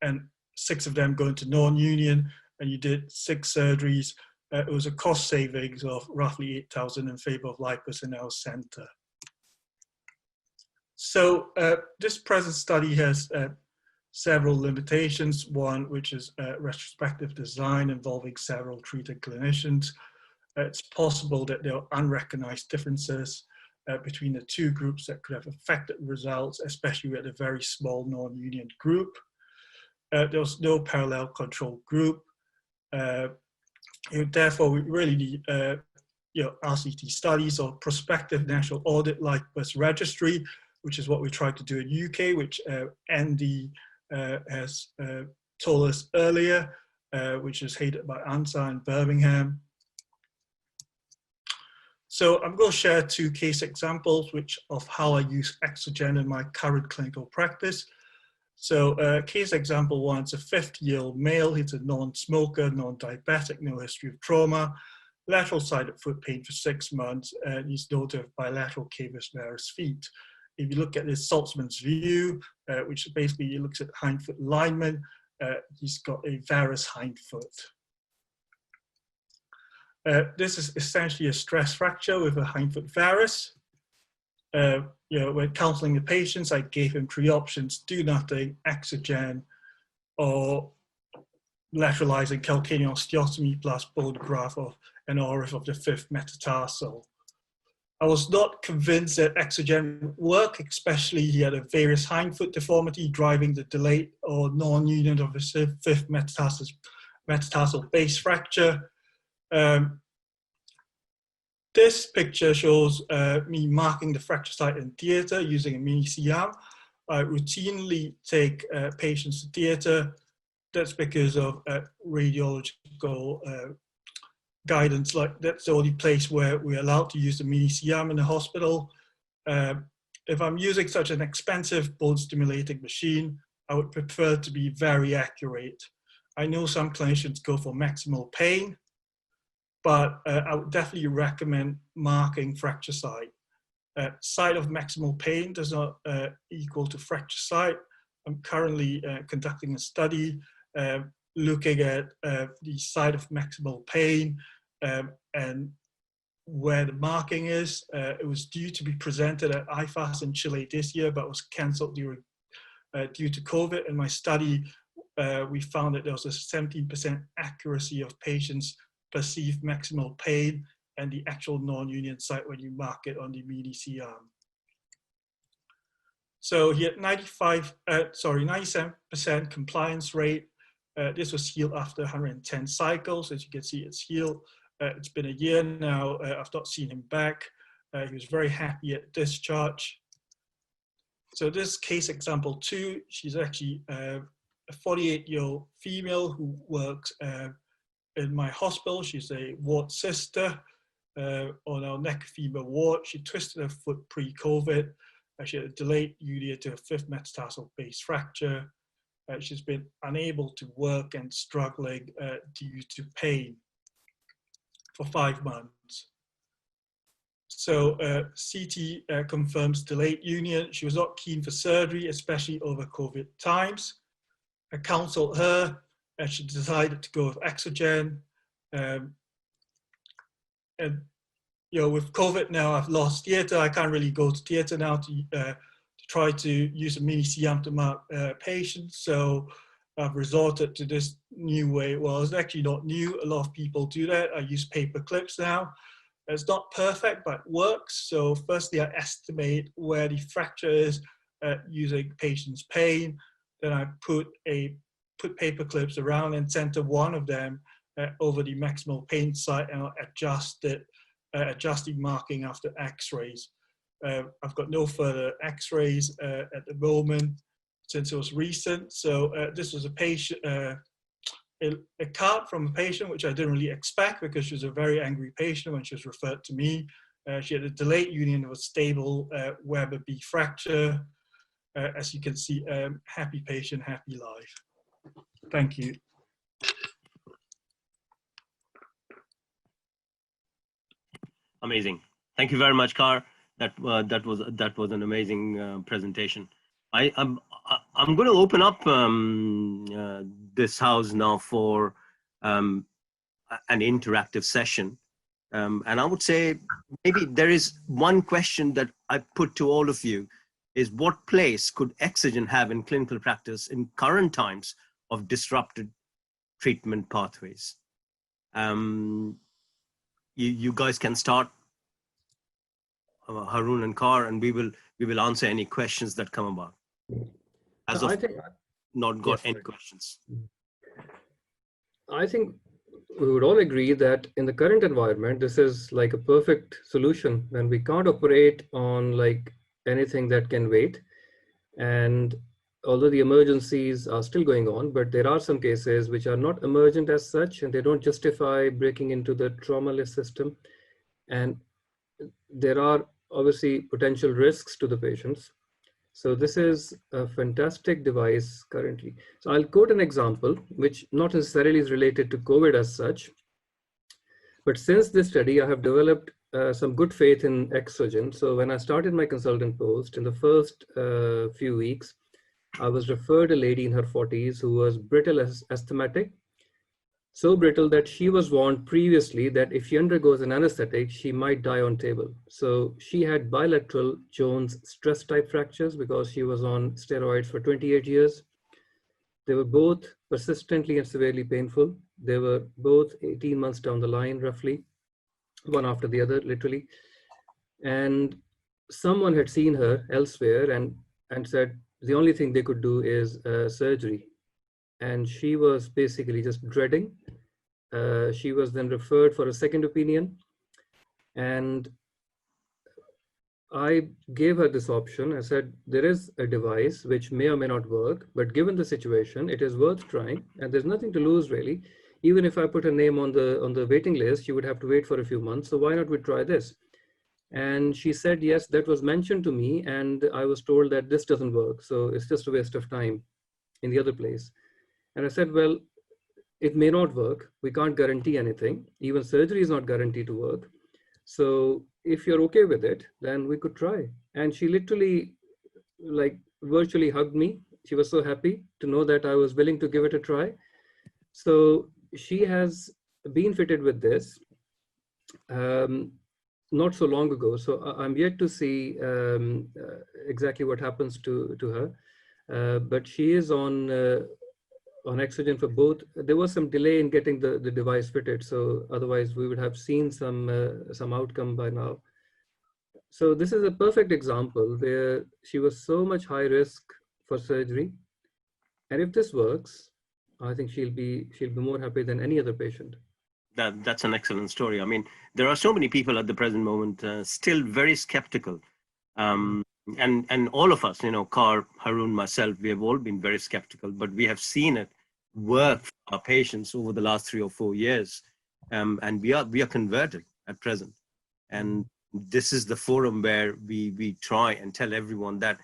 and 6 of them go into non-union and you did 6 surgeries, it was a cost savings of roughly 8,000 in favor of LIPUS in our center. So this present study has several limitations. One, which is retrospective design involving several treated clinicians. It's possible that there are unrecognized differences between the 2 groups that could have affected results, especially with a very small non-union group. There was no parallel control group. Therefore, we really need RCT studies or prospective national audit like this registry, which is what we tried to do in UK, which Andy has told us earlier, which is headed by ANSA in Birmingham. So I'm going to share 2 case examples of how I use EXOGEN in my current clinical practice. So case example 1, it's a 50-year-old male. He's a non-smoker, non-diabetic, no history of trauma, lateral sided foot pain for 6 months, and he's known to have bilateral cavus varus feet. If you look at this Saltzman's view, which basically looks at hindfoot alignment, he's got a varus hindfoot. This is essentially a stress fracture with a hindfoot varus. When counseling the patients, I gave him 3 options: do nothing, EXOGEN, or lateralizing calcaneal osteotomy plus bone graft of an ORIF of the 5th metatarsal. I was not convinced that EXOGEN would work, especially he had a various hindfoot deformity driving the delayed or non-union of the 5th metatarsal base fracture. This picture shows me marking the fracture site in theatre using a mini CM. I routinely take patients to theatre. That's because of radiological guidance. Like, that's the only place where we're allowed to use the mini CM in the hospital. If I'm using such an expensive bone stimulating machine, I would prefer to be very accurate. I know some clinicians go for maximal pain, but I would definitely recommend marking fracture site. Site of maximal pain does not equal to fracture site. I'm currently conducting a study looking at the site of maximal pain and where the marking is. It was due to be presented at IFAS in Chile this year, but was cancelled due to COVID. In my study, we found that there was a 17% accuracy of patients' perceived maximal pain and the actual non-union site when you mark it on the mini CM. So he had 97% compliance rate. This was healed after 110 cycles. As you can see, it's healed. It's been a year now. I've not seen him back. He was very happy at discharge. So this case example 2, she's actually a 48-year-old female who works in my hospital. She's a ward sister on our neck femur ward. She twisted her foot pre-COVID. She had a delayed UDA to a 5th metatarsal base fracture. She's been unable to work and struggling due to pain for 5 months. So CT confirms delayed union. She was not keen for surgery, especially over COVID times. I counseled her and she decided to go with EXOGEN. And with COVID now, I've lost theatre. I can't really go to theatre now to try to use a mini CM to mark patients. So I've resorted to this new way. Well, it's actually not new. A lot of people do that. I use paper clips now. It's not perfect, but it works. So firstly, I estimate where the fracture is using patient's pain. Then I put paper clips around and center one of them over the maximal pain site, and I'll adjust it, adjusting marking after x-rays. I've got no further x-rays at the moment since it was recent. So this was a patient, a card from a patient, which I didn't really expect because she was a very angry patient when she was referred to me. She had a delayed union of a stable Weber B fracture. As you can see, happy patient, happy life. Thank you. Amazing. Thank you very much, Kar. That was an amazing presentation. I'm going to open up this house now for an interactive session, and I would say maybe there is one question that I put to all of you is, what place could EXOGEN have in clinical practice in current times of disrupted treatment pathways? You guys can start, Haroon and Kar, and we will answer any questions that come about. As of not got any questions. I think we would all agree that in the current environment, this is like a perfect solution, and we can't operate on like anything that can wait. And although the emergencies are still going on, but there are some cases which are not emergent as such, and they don't justify breaking into the trauma list system. And there are obviously potential risks to the patients. So this is a fantastic device currently. So I'll quote an example, which not necessarily is related to COVID as such, but since this study, I have developed some good faith in EXOGEN. So when I started my consultant post, in the first few weeks, I was referred a lady in her 40s who was brittle as asthmatic, so brittle that she was warned previously that if she undergoes an anesthetic, she might die on table. So she had bilateral Jones stress type fractures because she was on steroids for 28 years. They were both persistently and severely painful. They were both 18 months down the line, roughly, one after the other, literally. And someone had seen her elsewhere and said the only thing they could do is surgery. And she was basically just dreading. She was then referred for a second opinion. And I gave her this option. I said, there is a device which may or may not work, but given the situation, it is worth trying. And there's nothing to lose, really. Even if I put her name on the waiting list, she would have to wait for a few months. So why not we try this? And she said, yes, that was mentioned to me. And I was told that this doesn't work. So it's just a waste of time in the other place. And I said, well, it may not work. We can't guarantee anything. Even surgery is not guaranteed to work. So if you're okay with it, then we could try. And she literally like virtually hugged me. She was so happy to know that I was willing to give it a try. So she has been fitted with this not so long ago. So I'm yet to see exactly what happens to her. But she is on EXOGEN for both. There was some delay in getting the device fitted, so otherwise we would have seen some outcome by now. So this is a perfect example where she was so much high risk for surgery, and if this works, I think she'll be more happy than any other patient. That's an excellent story. I mean, there are so many people at the present moment still very skeptical. And all of us, you know, Kar, Haroon, myself, we have all been very skeptical, but we have seen it work for our patients over the last 3 or 4 years. And we are converted at present. And this is the forum where we try and tell everyone that,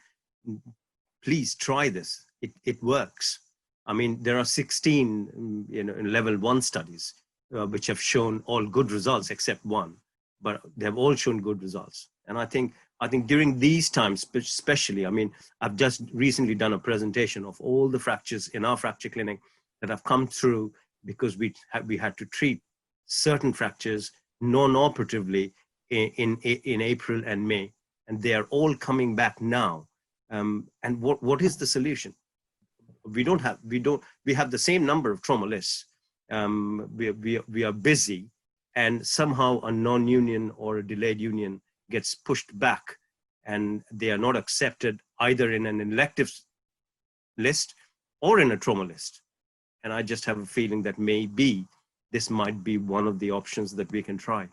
please try this. It works. I mean, there are 16, you know, level 1 studies, which have shown all good results except one, but they have all shown good results. And I think during these times, especially, I mean, I've just recently done a presentation of all the fractures in our fracture clinic that have come through because we had to treat certain fractures non-operatively in April and May, and they are all coming back now. And what is the solution? We have the same number of trauma lists. We are busy, and somehow a non-union or a delayed union gets pushed back and they are not accepted either in an elective list or in a trauma list. And I just have a feeling that maybe this might be one of the options that we can try.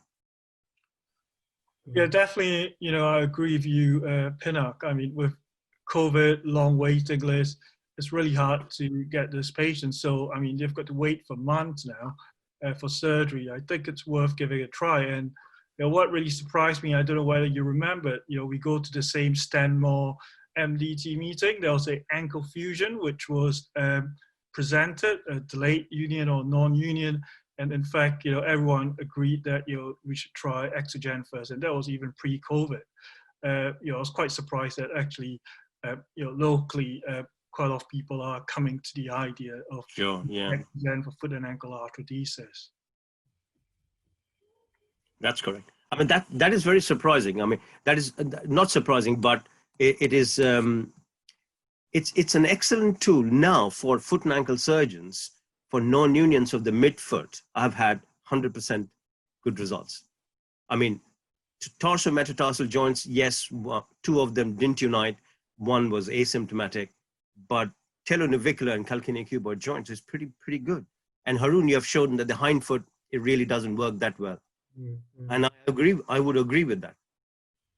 Yeah, definitely, you know, I agree with you, Pinak. I mean, with COVID, long waiting list, it's really hard to get those patients. So, I mean, they've got to wait for months now for surgery. I think it's worth giving a try. And you know, what really surprised me, I don't know whether you remember it, you know, we go to the same Stanmore MDT meeting. There was an ankle fusion, which was presented, a delayed union or non-union. And in fact, you know, everyone agreed that, you know, we should try EXOGEN first. And that was even pre-COVID. You know, I was quite surprised that actually, you know, locally, quite a lot of people are coming to the idea of EXOGEN for foot and ankle arthrodesis. That's correct. I mean, that is very surprising. I mean, that is not surprising, but it is, it's an excellent tool now for foot and ankle surgeons. For non-unions of the midfoot, I've had 100% good results. I mean, tarsal metatarsal joints, yes, two of them didn't unite. One was asymptomatic, but talonavicular and calcaneocuboid joints is pretty good. And Haroon, you have shown that the hindfoot, it really doesn't work that well. Mm-hmm. And I would agree with that.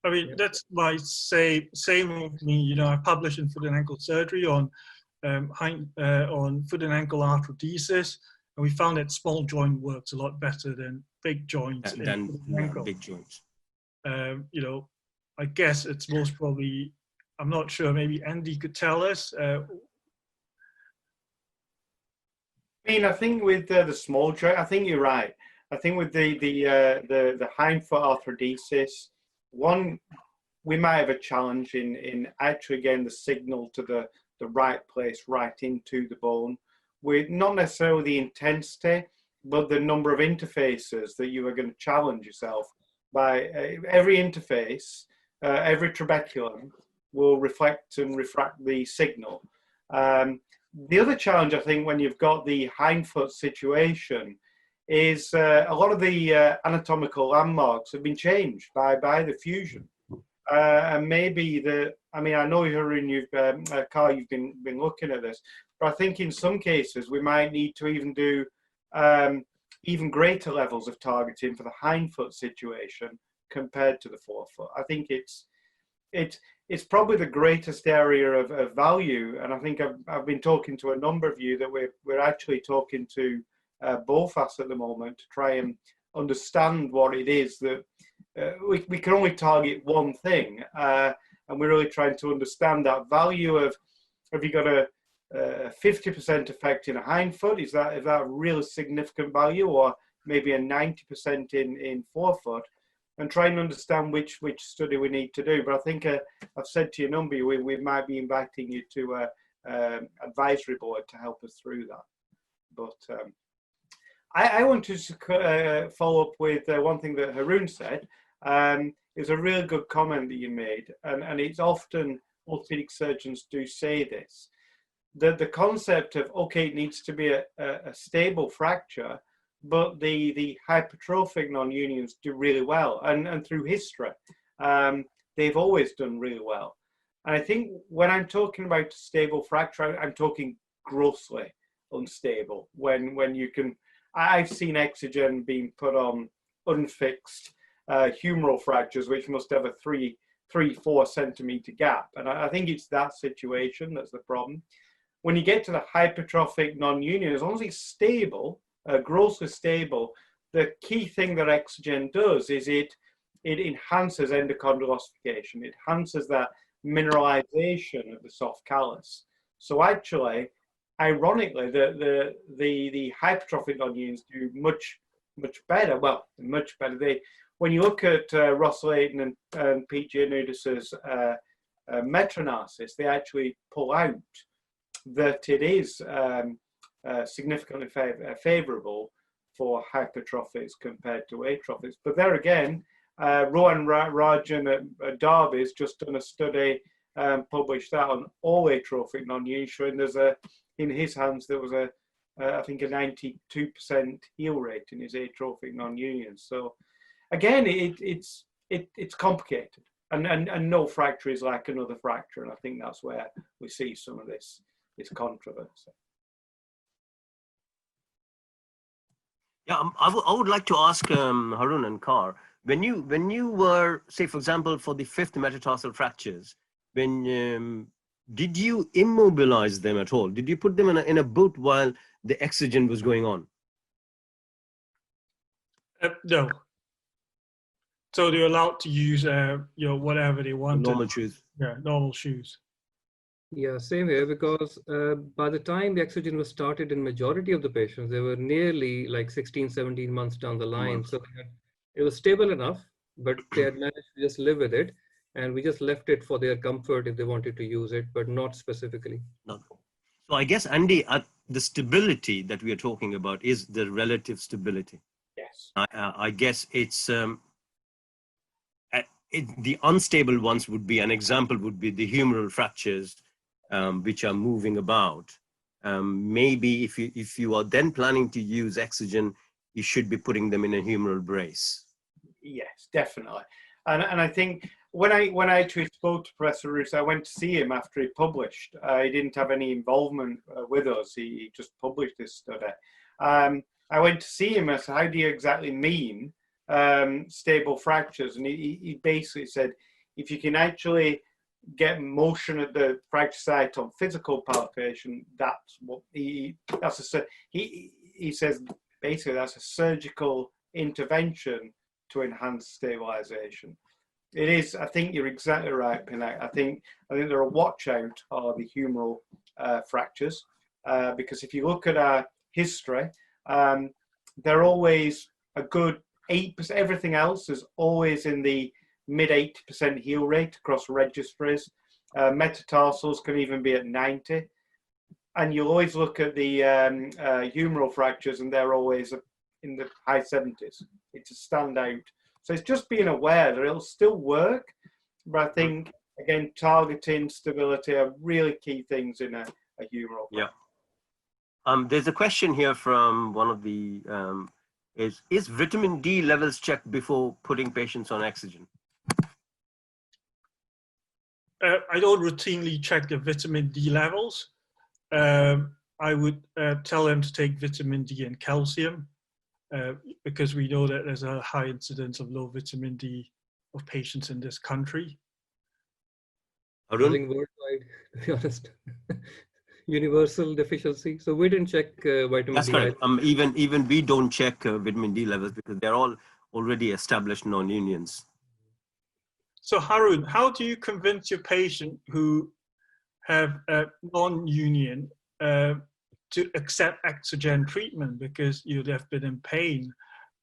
I mean, that's why same with me. You know, I published in foot and ankle surgery on foot and ankle arthrodesis, and we found that small joint works a lot better than big joints. Than big joints. You know, I guess it's most probably, I'm not sure, maybe Andy could tell us. I mean, I think with the small joint, I think you're right. I think with the hindfoot arthrodesis, one, we might have a challenge in actually getting the signal to the right place, right into the bone, with not necessarily the intensity, but the number of interfaces that you are going to challenge yourself by. Every interface, every trabeculum will reflect and refract the signal. The other challenge, I think, when you've got the hindfoot situation is a lot of the anatomical landmarks have been changed by the fusion. And maybe I mean, I know Haroon, Carl, you've been looking at this, but I think in some cases we might need to even do even greater levels of targeting for the hindfoot situation compared to the forefoot. I think it's probably the greatest area of value, and I think I've been talking to a number of you that we're actually talking to BOFAS at the moment to try and understand what it is that we can only target one thing, and we're really trying to understand that value of, have you got a 50% effect in a hindfoot? Is that a really significant value, or maybe a 90% in forefoot? And try and understand which study we need to do. But I think I've said to you, number, we might be inviting you to an advisory board to help us through that. But I want to follow up with one thing that Haroon said. It was a really good comment that you made, and it's often orthopedic surgeons do say this, that the concept of, okay, it needs to be a stable fracture, but the hypertrophic non-unions do really well, and through history, they've always done really well. And I think when I'm talking about stable fracture, I'm talking grossly unstable. When you can, I've seen EXOGEN being put on unfixed humeral fractures, which must have a 3-4 centimeter gap. And I think it's that situation that's the problem. When you get to the hypertrophic non-union, as long as it's stable, grossly stable, the key thing that EXOGEN does is it enhances endochondral ossification. It enhances that mineralization of the soft callus. So actually, ironically, the hypertrophic non-unions do much better. Well, much better. When you look at Ross Layton and Pete Giannudis's meta-analysis, they actually pull out that it is significantly favorable for hypertrophies compared to atrophies. But there again, Rohan Rajan at Derby has just done a study, published that on all atrophic non-unions, showing in his hands there was a I think a 92% heal rate in his atrophic non-union. So again, it's complicated, and no fracture is like another fracture, and I think that's where we see some of this controversy. Yeah, I would like to ask Haroon and Kar, when you were, say, for example, for the 5th metatarsal fractures, when did you immobilize them at all? Did you put them in a boot while the EXOGEN was going on? No. So they're allowed to use whatever they want. Normal shoes. Yeah, normal shoes. Yeah, same here, because by the time the EXOGEN was started in majority of the patients, they were nearly like 16, 17 months down the line. So it was stable enough, but they had managed to just live with it. And we just left it for their comfort if they wanted to use it, but not specifically. No. So I guess, Andy, the stability that we are talking about is the relative stability. Yes. I guess it's the unstable ones would be, an example would be the humeral fractures, which are moving about. Maybe if you are then planning to use EXOGEN, you should be putting them in a humeral brace. Yes, definitely. And I think when I actually spoke to Professor Roos, I went to see him after he published. He didn't have any involvement with us. He just published this study. I went to see him and said, how do you exactly mean stable fractures? And he basically said, if you can actually get motion at the fracture site on physical palpation, that's what he says, basically that's a surgical intervention to enhance stabilization. It is, I think you're exactly right, Pinak. I think there are watch out are the humeral fractures, because if you look at our history, they're always a good 8%. Everything else is always in the mid 80% heal rate across registries. Metatarsals can even be at 90. And you'll always look at the humeral fractures, and they're always in the high 70s. It's a standout. So it's just being aware that it'll still work, but I think, again, targeting, stability are really key things in a humeral. Yeah. There's a question here from one of the, is vitamin D levels checked before putting patients on EXOGEN? I don't routinely check the vitamin D levels. I would tell them to take vitamin D and calcium, because we know that there's a high incidence of low vitamin D of patients in this country. I think worldwide, to be honest, universal deficiency. So we didn't check vitamin That's D. correct. Even we don't check vitamin D levels because they're all already established non-unions. So Haroon, how do you convince your patient who have a non-union to accept EXOGEN treatment, because they've been in pain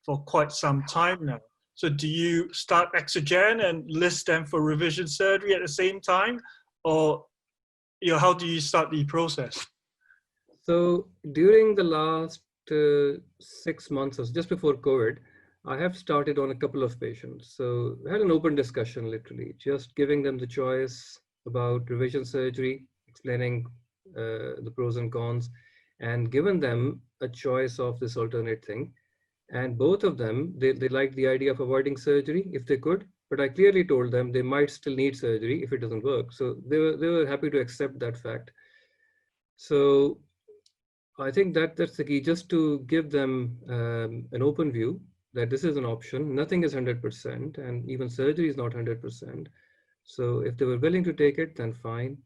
for quite some time now? So do you start EXOGEN and list them for revision surgery at the same time, or how do you start the process? So during the last 6 months, or just before COVID, I have started on a couple of patients. So we had an open discussion, literally, just giving them the choice about revision surgery, explaining the pros and cons, and given them a choice of this alternate thing. And both of them, they liked the idea of avoiding surgery if they could, but I clearly told them they might still need surgery if it doesn't work. So they were happy to accept that fact. So I think that's the key, just to give them an open view that this is an option. Nothing is 100%, and even surgery is not 100%. So if they were willing to take it, then fine.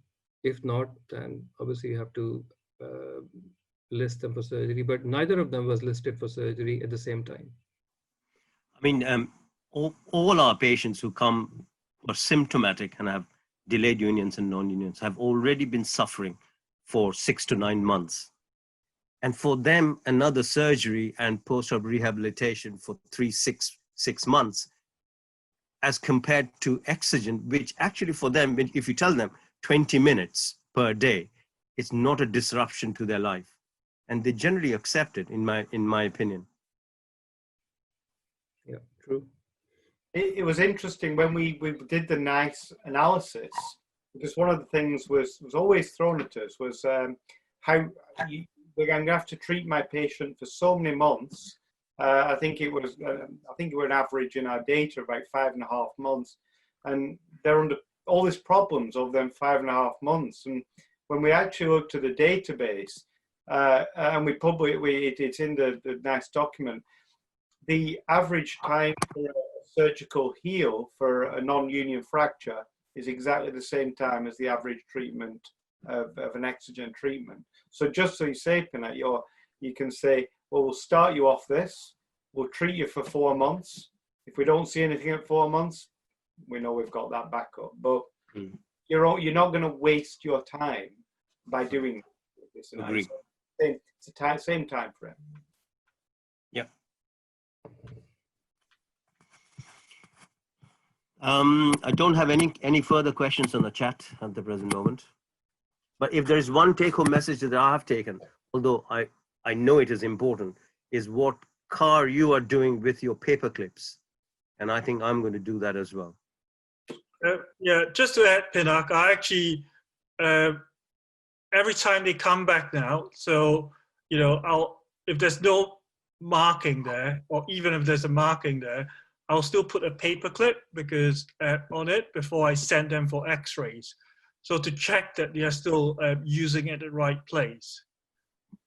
If not, then obviously you have to list them for surgery, but neither of them was listed for surgery at the same time. I mean, all our patients who come are symptomatic and have delayed unions and non-unions have already been suffering for 6 to 9 months. And for them, another surgery and post-op rehabilitation for 6 months, as compared to EXOGEN, which actually for them, if you tell them 20 minutes per day, it's not a disruption to their life. And they generally accept it, in my opinion. Yeah, true. It was interesting when we did the NICE analysis, because one of the things was always thrown at us was how I'm going to have to treat my patient for so many months. I think it was an average in our data about 5.5 months, and they're under all these problems over them 5.5 months. And when we actually look to the database, and it's in the nice document, the average time for a surgical heal for a non-union fracture is exactly the same time as the average treatment of an EXOGEN treatment. So just so you say, Pinak, you can say, well, we'll start you off this, we'll treat you for 4 months. If we don't see anything at 4 months, we know we've got that backup. But you're not going to waste your time by doing this. Agree. It's the same time frame. Yeah. I don't have any further questions on the chat at the present moment. But if there is one take-home message that I have taken, although I know it is important, is what Carr you are doing with your paper clips. And I think I'm going to do that as well. Yeah, just to add, Pinak, I actually, every time they come back now, so, you know, if there's no marking there, or even if there's a marking there, I'll still put a paper clip because on it before I send them for x-rays. So to check that they are still using it at the right place.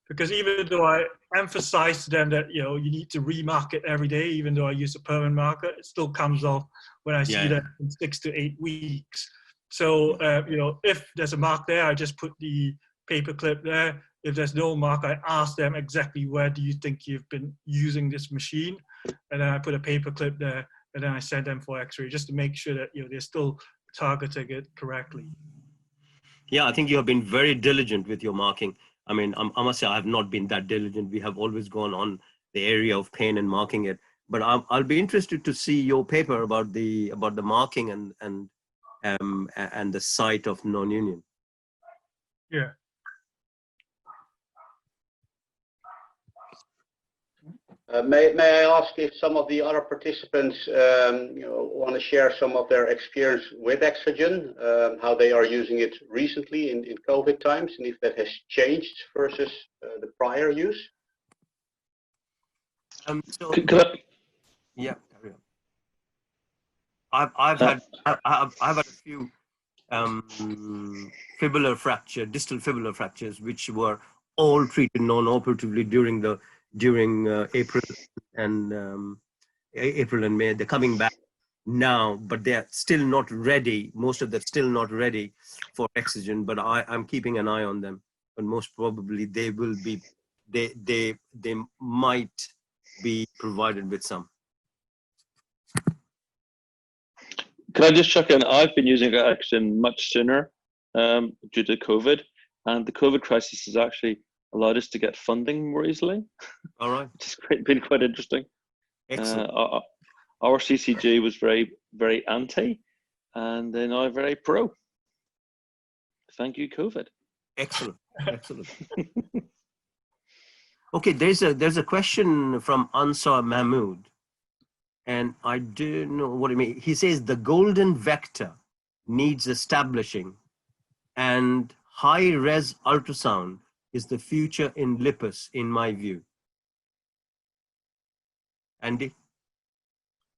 Because even though I emphasize to them that, you know, you need to remark it every day, even though I use a permanent marker, it still comes off when I see that in 6 to 8 weeks. So, you know, if there's a mark there, I just put the paper clip there. If there's no mark, I ask them exactly where do you think you've been using this machine? And then I put a paper clip there, and then I send them for x-ray just to make sure that, you know, they're still targeting it correctly. Yeah, I think you have been very diligent with your marking. I mean, I must say I have not been that diligent. We have always gone on the area of pain and marking it. But I'll be interested to see your paper about the marking and the site of non-union. Yeah. May I ask if some of the other participants want to share some of their experience with EXOGEN, how they are using it recently in COVID times, and if that has changed versus the prior use? Yeah, carry on. I've had a few fibular fracture, distal fibular fractures, which were all treated non-operatively during April and May. They're coming back now, but they're still not ready. Most of them still not ready for EXOGEN, but I'm keeping an eye on them. But most probably they will be. They might be provided with some. Can I just check in? I've been using EXOGEN much sooner due to COVID, and the COVID crisis has actually allowed us to get funding more easily. All right. Which has been quite interesting. Excellent. Our CCG was very, very anti, and they're now very pro. Thank you, COVID. Excellent. Excellent. Okay, there's a question from Ansar Mahmood, and I don't know what it means. He says the golden vector needs establishing, and high-res ultrasound is the future in lipus, in my view. Andy?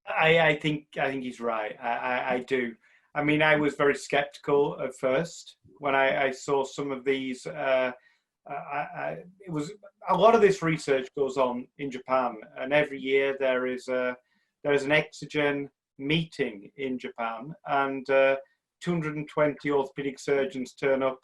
I think he's right. I do. I mean, I was very skeptical at first when I saw some of these. It was a lot of this research goes on in Japan, and every year there is an EXOGEN meeting in Japan, and 220 orthopedic surgeons turn up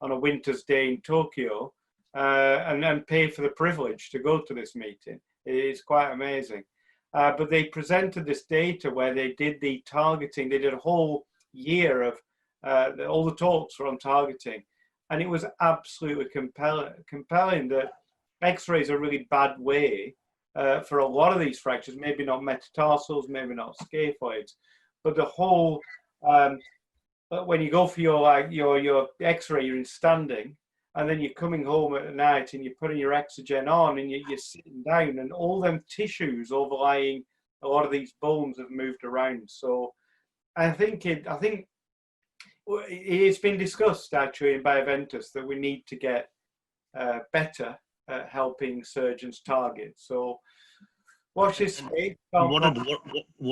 on a winter's day in Tokyo and pay for the privilege to go to this meeting. It's quite amazing. But they presented this data where they did the targeting. They did a whole year of all the talks were on targeting. And it was absolutely compelling that X-ray is a really bad way for a lot of these fractures, maybe not metatarsals, maybe not scaphoids, but the whole, when you go for your X-ray, you're in standing, and then you're coming home at night and you're putting your EXOGEN on and you're sitting down, and all them tissues overlying a lot of these bones have moved around. So I think it's been discussed actually in Bioventus that we need to get better at helping surgeons target. So watch this space. What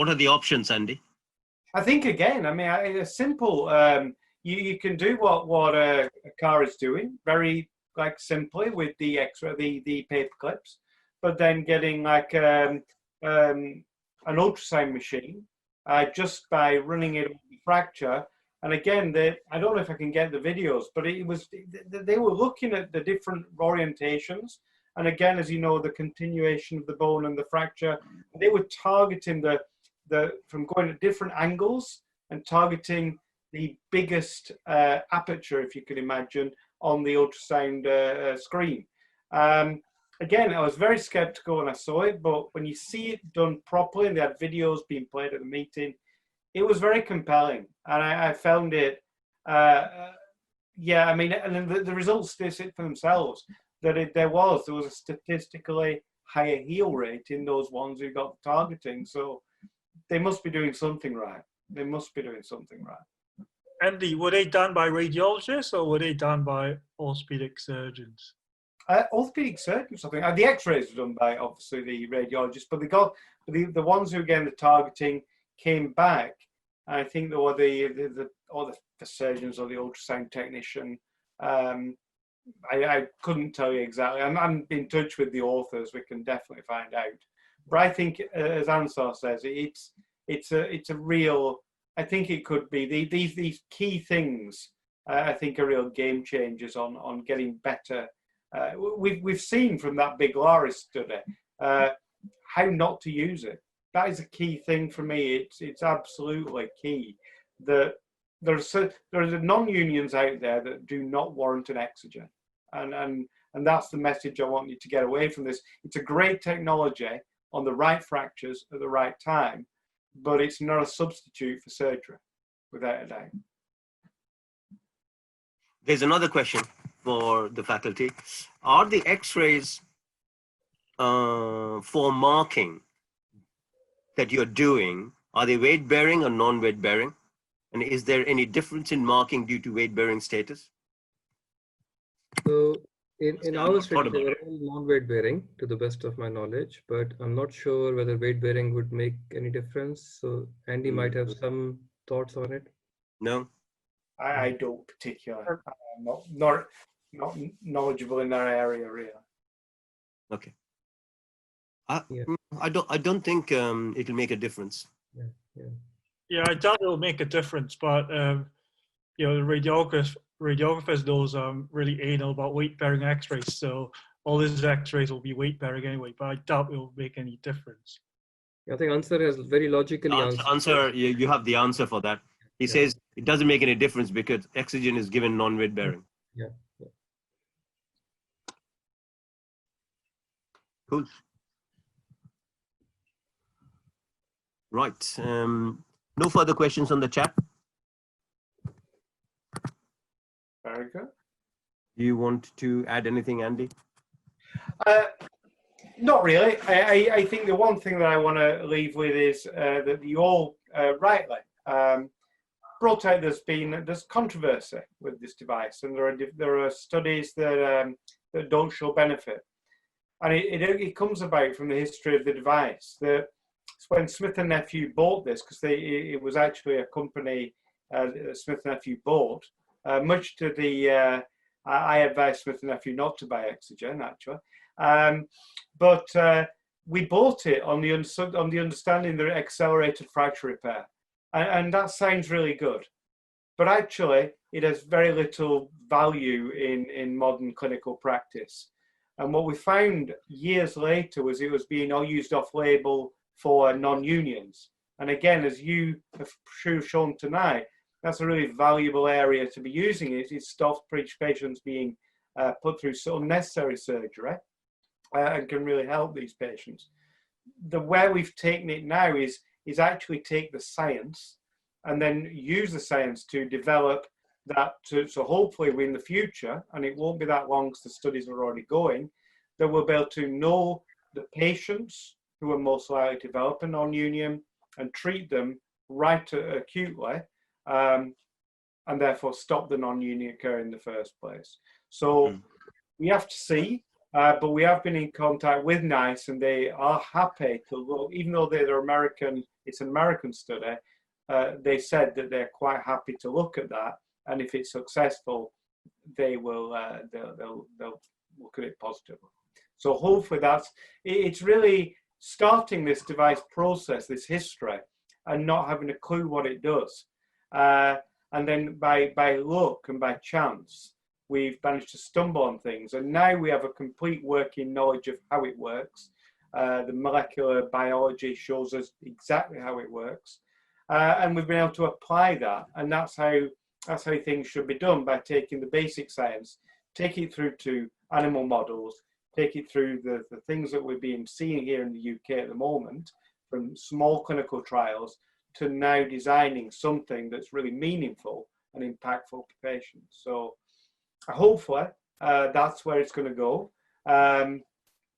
are the options, Andy? I think again, I mean, it's simple. You can do what a car is doing very like simply with the the paper clips, but then getting like an ultrasound machine just by running it over the fracture. And again, I don't know if I can get the videos, but they were looking at the different orientations. And again, as you know, the continuation of the bone and the fracture, they were targeting from going at different angles and targeting the biggest aperture, if you can imagine, on the ultrasound screen. Again, I was very skeptical when I saw it, but when you see it done properly, and they had videos being played at the meeting, it was very compelling. And I found it, yeah, I mean, and the results they sit for themselves, that there was a statistically higher heal rate in those ones who got the targeting. So they must be doing something right. They must be doing something right. Andy, were they done by radiologists or were they done by orthopedic surgeons? Orthopedic surgeons, I think. The X-rays were done by obviously the radiologists, but the ones who again the targeting came back. I think there were the surgeons or the ultrasound technician. I couldn't tell you exactly. I'm in touch with the authors. We can definitely find out. But I think, as Ansar says, it's a real. I think it could be these key things. I think are real game changers on getting better. We've seen from that big Laris study how not to use it. That is a key thing for me. It's absolutely key that there's non-unions out there that do not warrant an Exeget, and that's the message I want you to get away from this. It's a great technology on the right fractures at the right time, but it's not a substitute for surgery, without a doubt. There's another question for the faculty. Are the X-rays for marking that you're doing, are they weight bearing or non-weight bearing? And is there any difference in marking due to weight bearing status? So in our study, they were all non-weight bearing to the best of my knowledge, but I'm not sure whether weight bearing would make any difference. So Andy might have some thoughts on it. No, I don't particularly. I'm not knowledgeable in that area really. okay. I don't think it'll make a difference. Yeah, I doubt it'll make a difference, but you know, the radiographers knows really anal about weight-bearing X-rays, so all his X-rays will be weight-bearing anyway. But I doubt it will make any difference. I think Ansar has very logically answered. You have the answer for that. He says it doesn't make any difference because Exogen is given non-weight bearing. Yeah. Cool. Right. No further questions on the chat. Very good. Do you want to add anything, Andy? Not really. I think the one thing that I want to leave with is that you all rightly brought out there's controversy with this device, and there are studies that don't show benefit, and it comes about from the history of the device. That when Smith and Nephew bought this, because it was actually a company Smith and Nephew bought, much to the I advised Smith and Nephew not to buy Exogen actually, but we bought it on the understanding that it accelerated fracture repair, and that sounds really good, but actually it has very little value in modern clinical practice. And what we found years later was it was being used off-label for non-unions. And again, as you have shown tonight, that's a really valuable area to be using it. It stops patients being put through unnecessary surgery and can really help these patients. Where we've taken it now is actually take the science and then use the science to develop that. So hopefully in the future, and it won't be that long because the studies are already going, that we'll be able to know the patients who are most likely to develop a non-union and treat them right acutely, and therefore stop the non-union occurring in the first place. So we have to see. But we have been in contact with NICE, and they are happy to look, even though they're American, it's an American study. They said that they're quite happy to look at that, and if it's successful, they will they'll look at it positively. So hopefully it's really starting this device process, this history, and not having a clue what it does, and then by luck and by chance, we've managed to stumble on things, and now we have a complete working knowledge of how it works. The molecular biology shows us exactly how it works, and we've been able to apply that, and that's how things should be done, by taking the basic science, take it through to animal models, take it through the things that we're being seeing here in the UK at the moment, from small clinical trials to now designing something that's really meaningful and impactful for patients. So hopefully that's where it's going to go.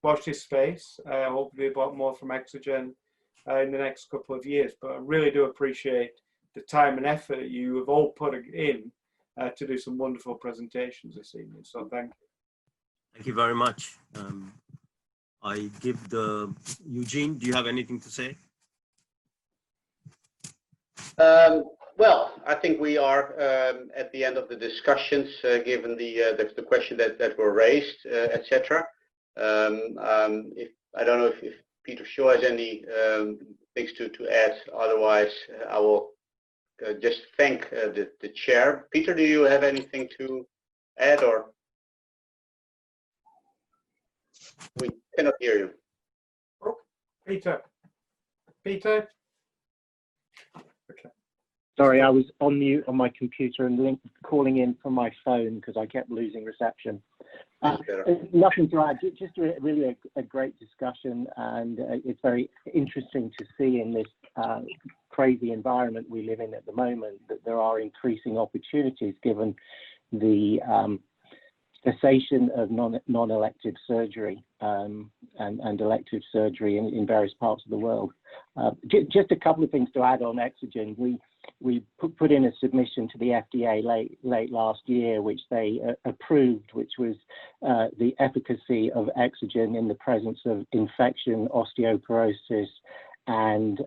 Watch this space. Hopefully a lot more from EXOGEN in the next couple of years. But I really do appreciate the time and effort you have all put in to do some wonderful presentations this evening. So thank you. Thank you very much. I give Eugene, do you have anything to say? Well, I think we are at the end of the discussions, given the question that were raised, etc. I don't know if Peter Shaw has any things to add. Otherwise, I will just thank the chair. Peter, do you have anything to add, or we cannot hear you? Oh, Peter. Okay. Sorry, I was on mute on my computer and calling in from my phone because I kept losing reception. Nothing to add, just really a great discussion, and it's very interesting to see in this crazy environment we live in at the moment that there are increasing opportunities given the cessation of non-elective surgery and elective surgery in various parts of the world. Just a couple of things to add on EXOGEN. We put in a submission to the FDA late last year, which they approved, which was the efficacy of EXOGEN in the presence of infection, osteoporosis, and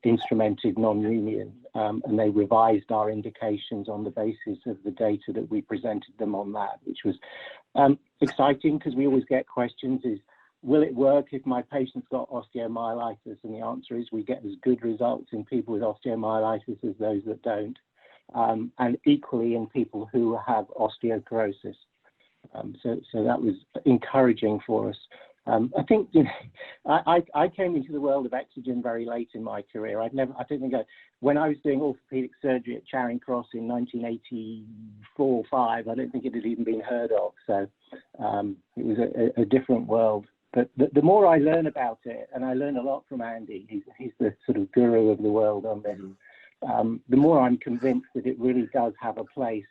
instrumented non-union. And they revised our indications on the basis of the data that we presented them on that, which was exciting because we always get questions is, will it work if my patient's got osteomyelitis? And the answer is we get as good results in people with osteomyelitis as those that don't, and equally in people who have osteoporosis. So that was encouraging for us. I think I came into the world of EXOGEN very late in my career. When I was doing orthopedic surgery at Charing Cross in 1984-5, I don't think it had even been heard of. So it was a different world. But the more I learn about it, and I learn a lot from Andy, he's the sort of guru of the world on this, the more I'm convinced that it really does have a place.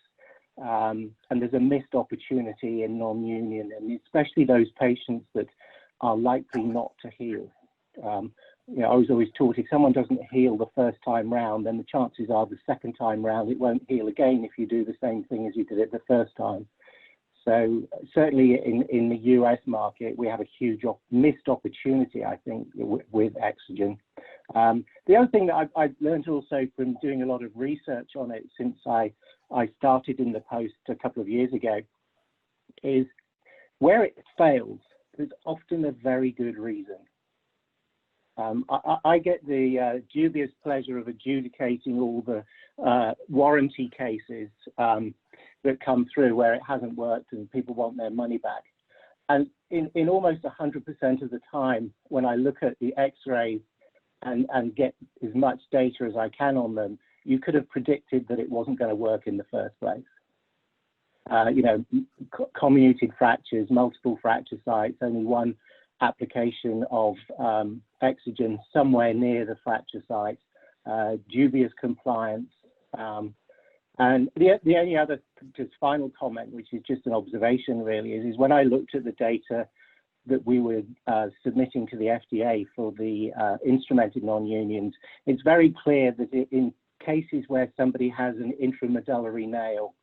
And there's a missed opportunity in non-union, and especially those patients that are likely not to heal. I was always taught if someone doesn't heal the first time round, then the chances are the second time round it won't heal again if you do the same thing as you did it the first time. So certainly in the US market, we have a huge missed opportunity, I think, with EXOGEN. The other thing that I've learned also from doing a lot of research on it since I started in the post a couple of years ago is where it fails, there's often a very good reason. I get the dubious pleasure of adjudicating all the warranty cases that come through where it hasn't worked and people want their money back. And in almost 100% of the time, when I look at the x-rays and get as much data as I can on them, you could have predicted that it wasn't going to work in the first place. Comminuted fractures, multiple fracture sites, only one application of EXOGEN somewhere near the fracture site, dubious compliance. And the only other just final comment, which is just an observation really, is when I looked at the data that we were submitting to the FDA for the instrumented non-unions, it's very clear that in cases where somebody has an intramedullary nail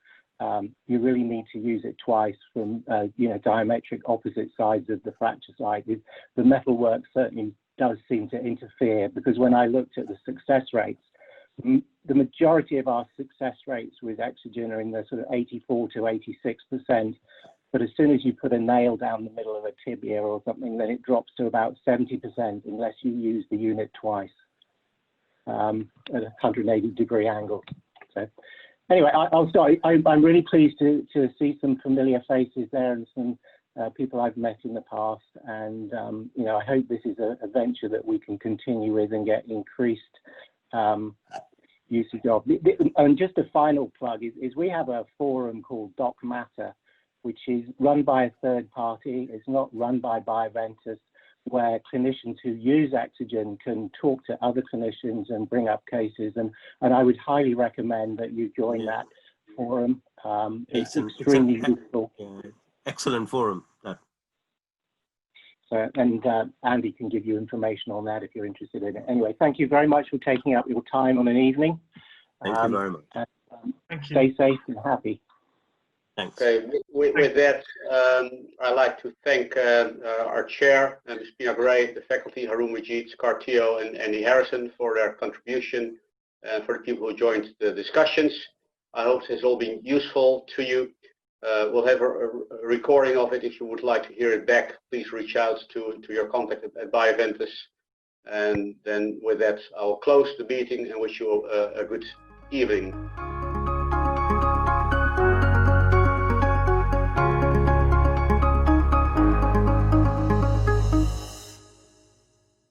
you really need to use it twice from diametric opposite sides of the fracture site. The metalwork certainly does seem to interfere, because when I looked at the success rates, the majority of our success rates with EXOGEN are in the sort of 84 to 86%. But as soon as you put a nail down the middle of a tibia or something, then it drops to about 70% unless you use the unit twice at a 180-degree angle. So anyway, I'll start. I'm really pleased to see some familiar faces there and some people I've met in the past. And, I hope this is a venture that we can continue with and get increased usage of. And just a final plug is we have a forum called Doc Matter, which is run by a third party. It's not run by Bioventus, where clinicians who use EXOGEN can talk to other clinicians and bring up cases. And I would highly recommend that you join that forum. It's extremely useful. Excellent forum. So, and Andy can give you information on that if you're interested in it. Anyway, thank you very much for taking up your time on an evening. Thank you very much. Thank you. Stay safe and happy. Thanks. Okay, with that, I'd like to thank our chair, Ms. Pinak, the faculty, Haroon Majeed, Teoh, and Andy Harrison for their contribution, and for the people who joined the discussions. I hope this has all been useful to you. We'll have a recording of it. If you would like to hear it back, please reach out to your contact at Bioventus. And then with that, I'll close the meeting and wish you a good evening.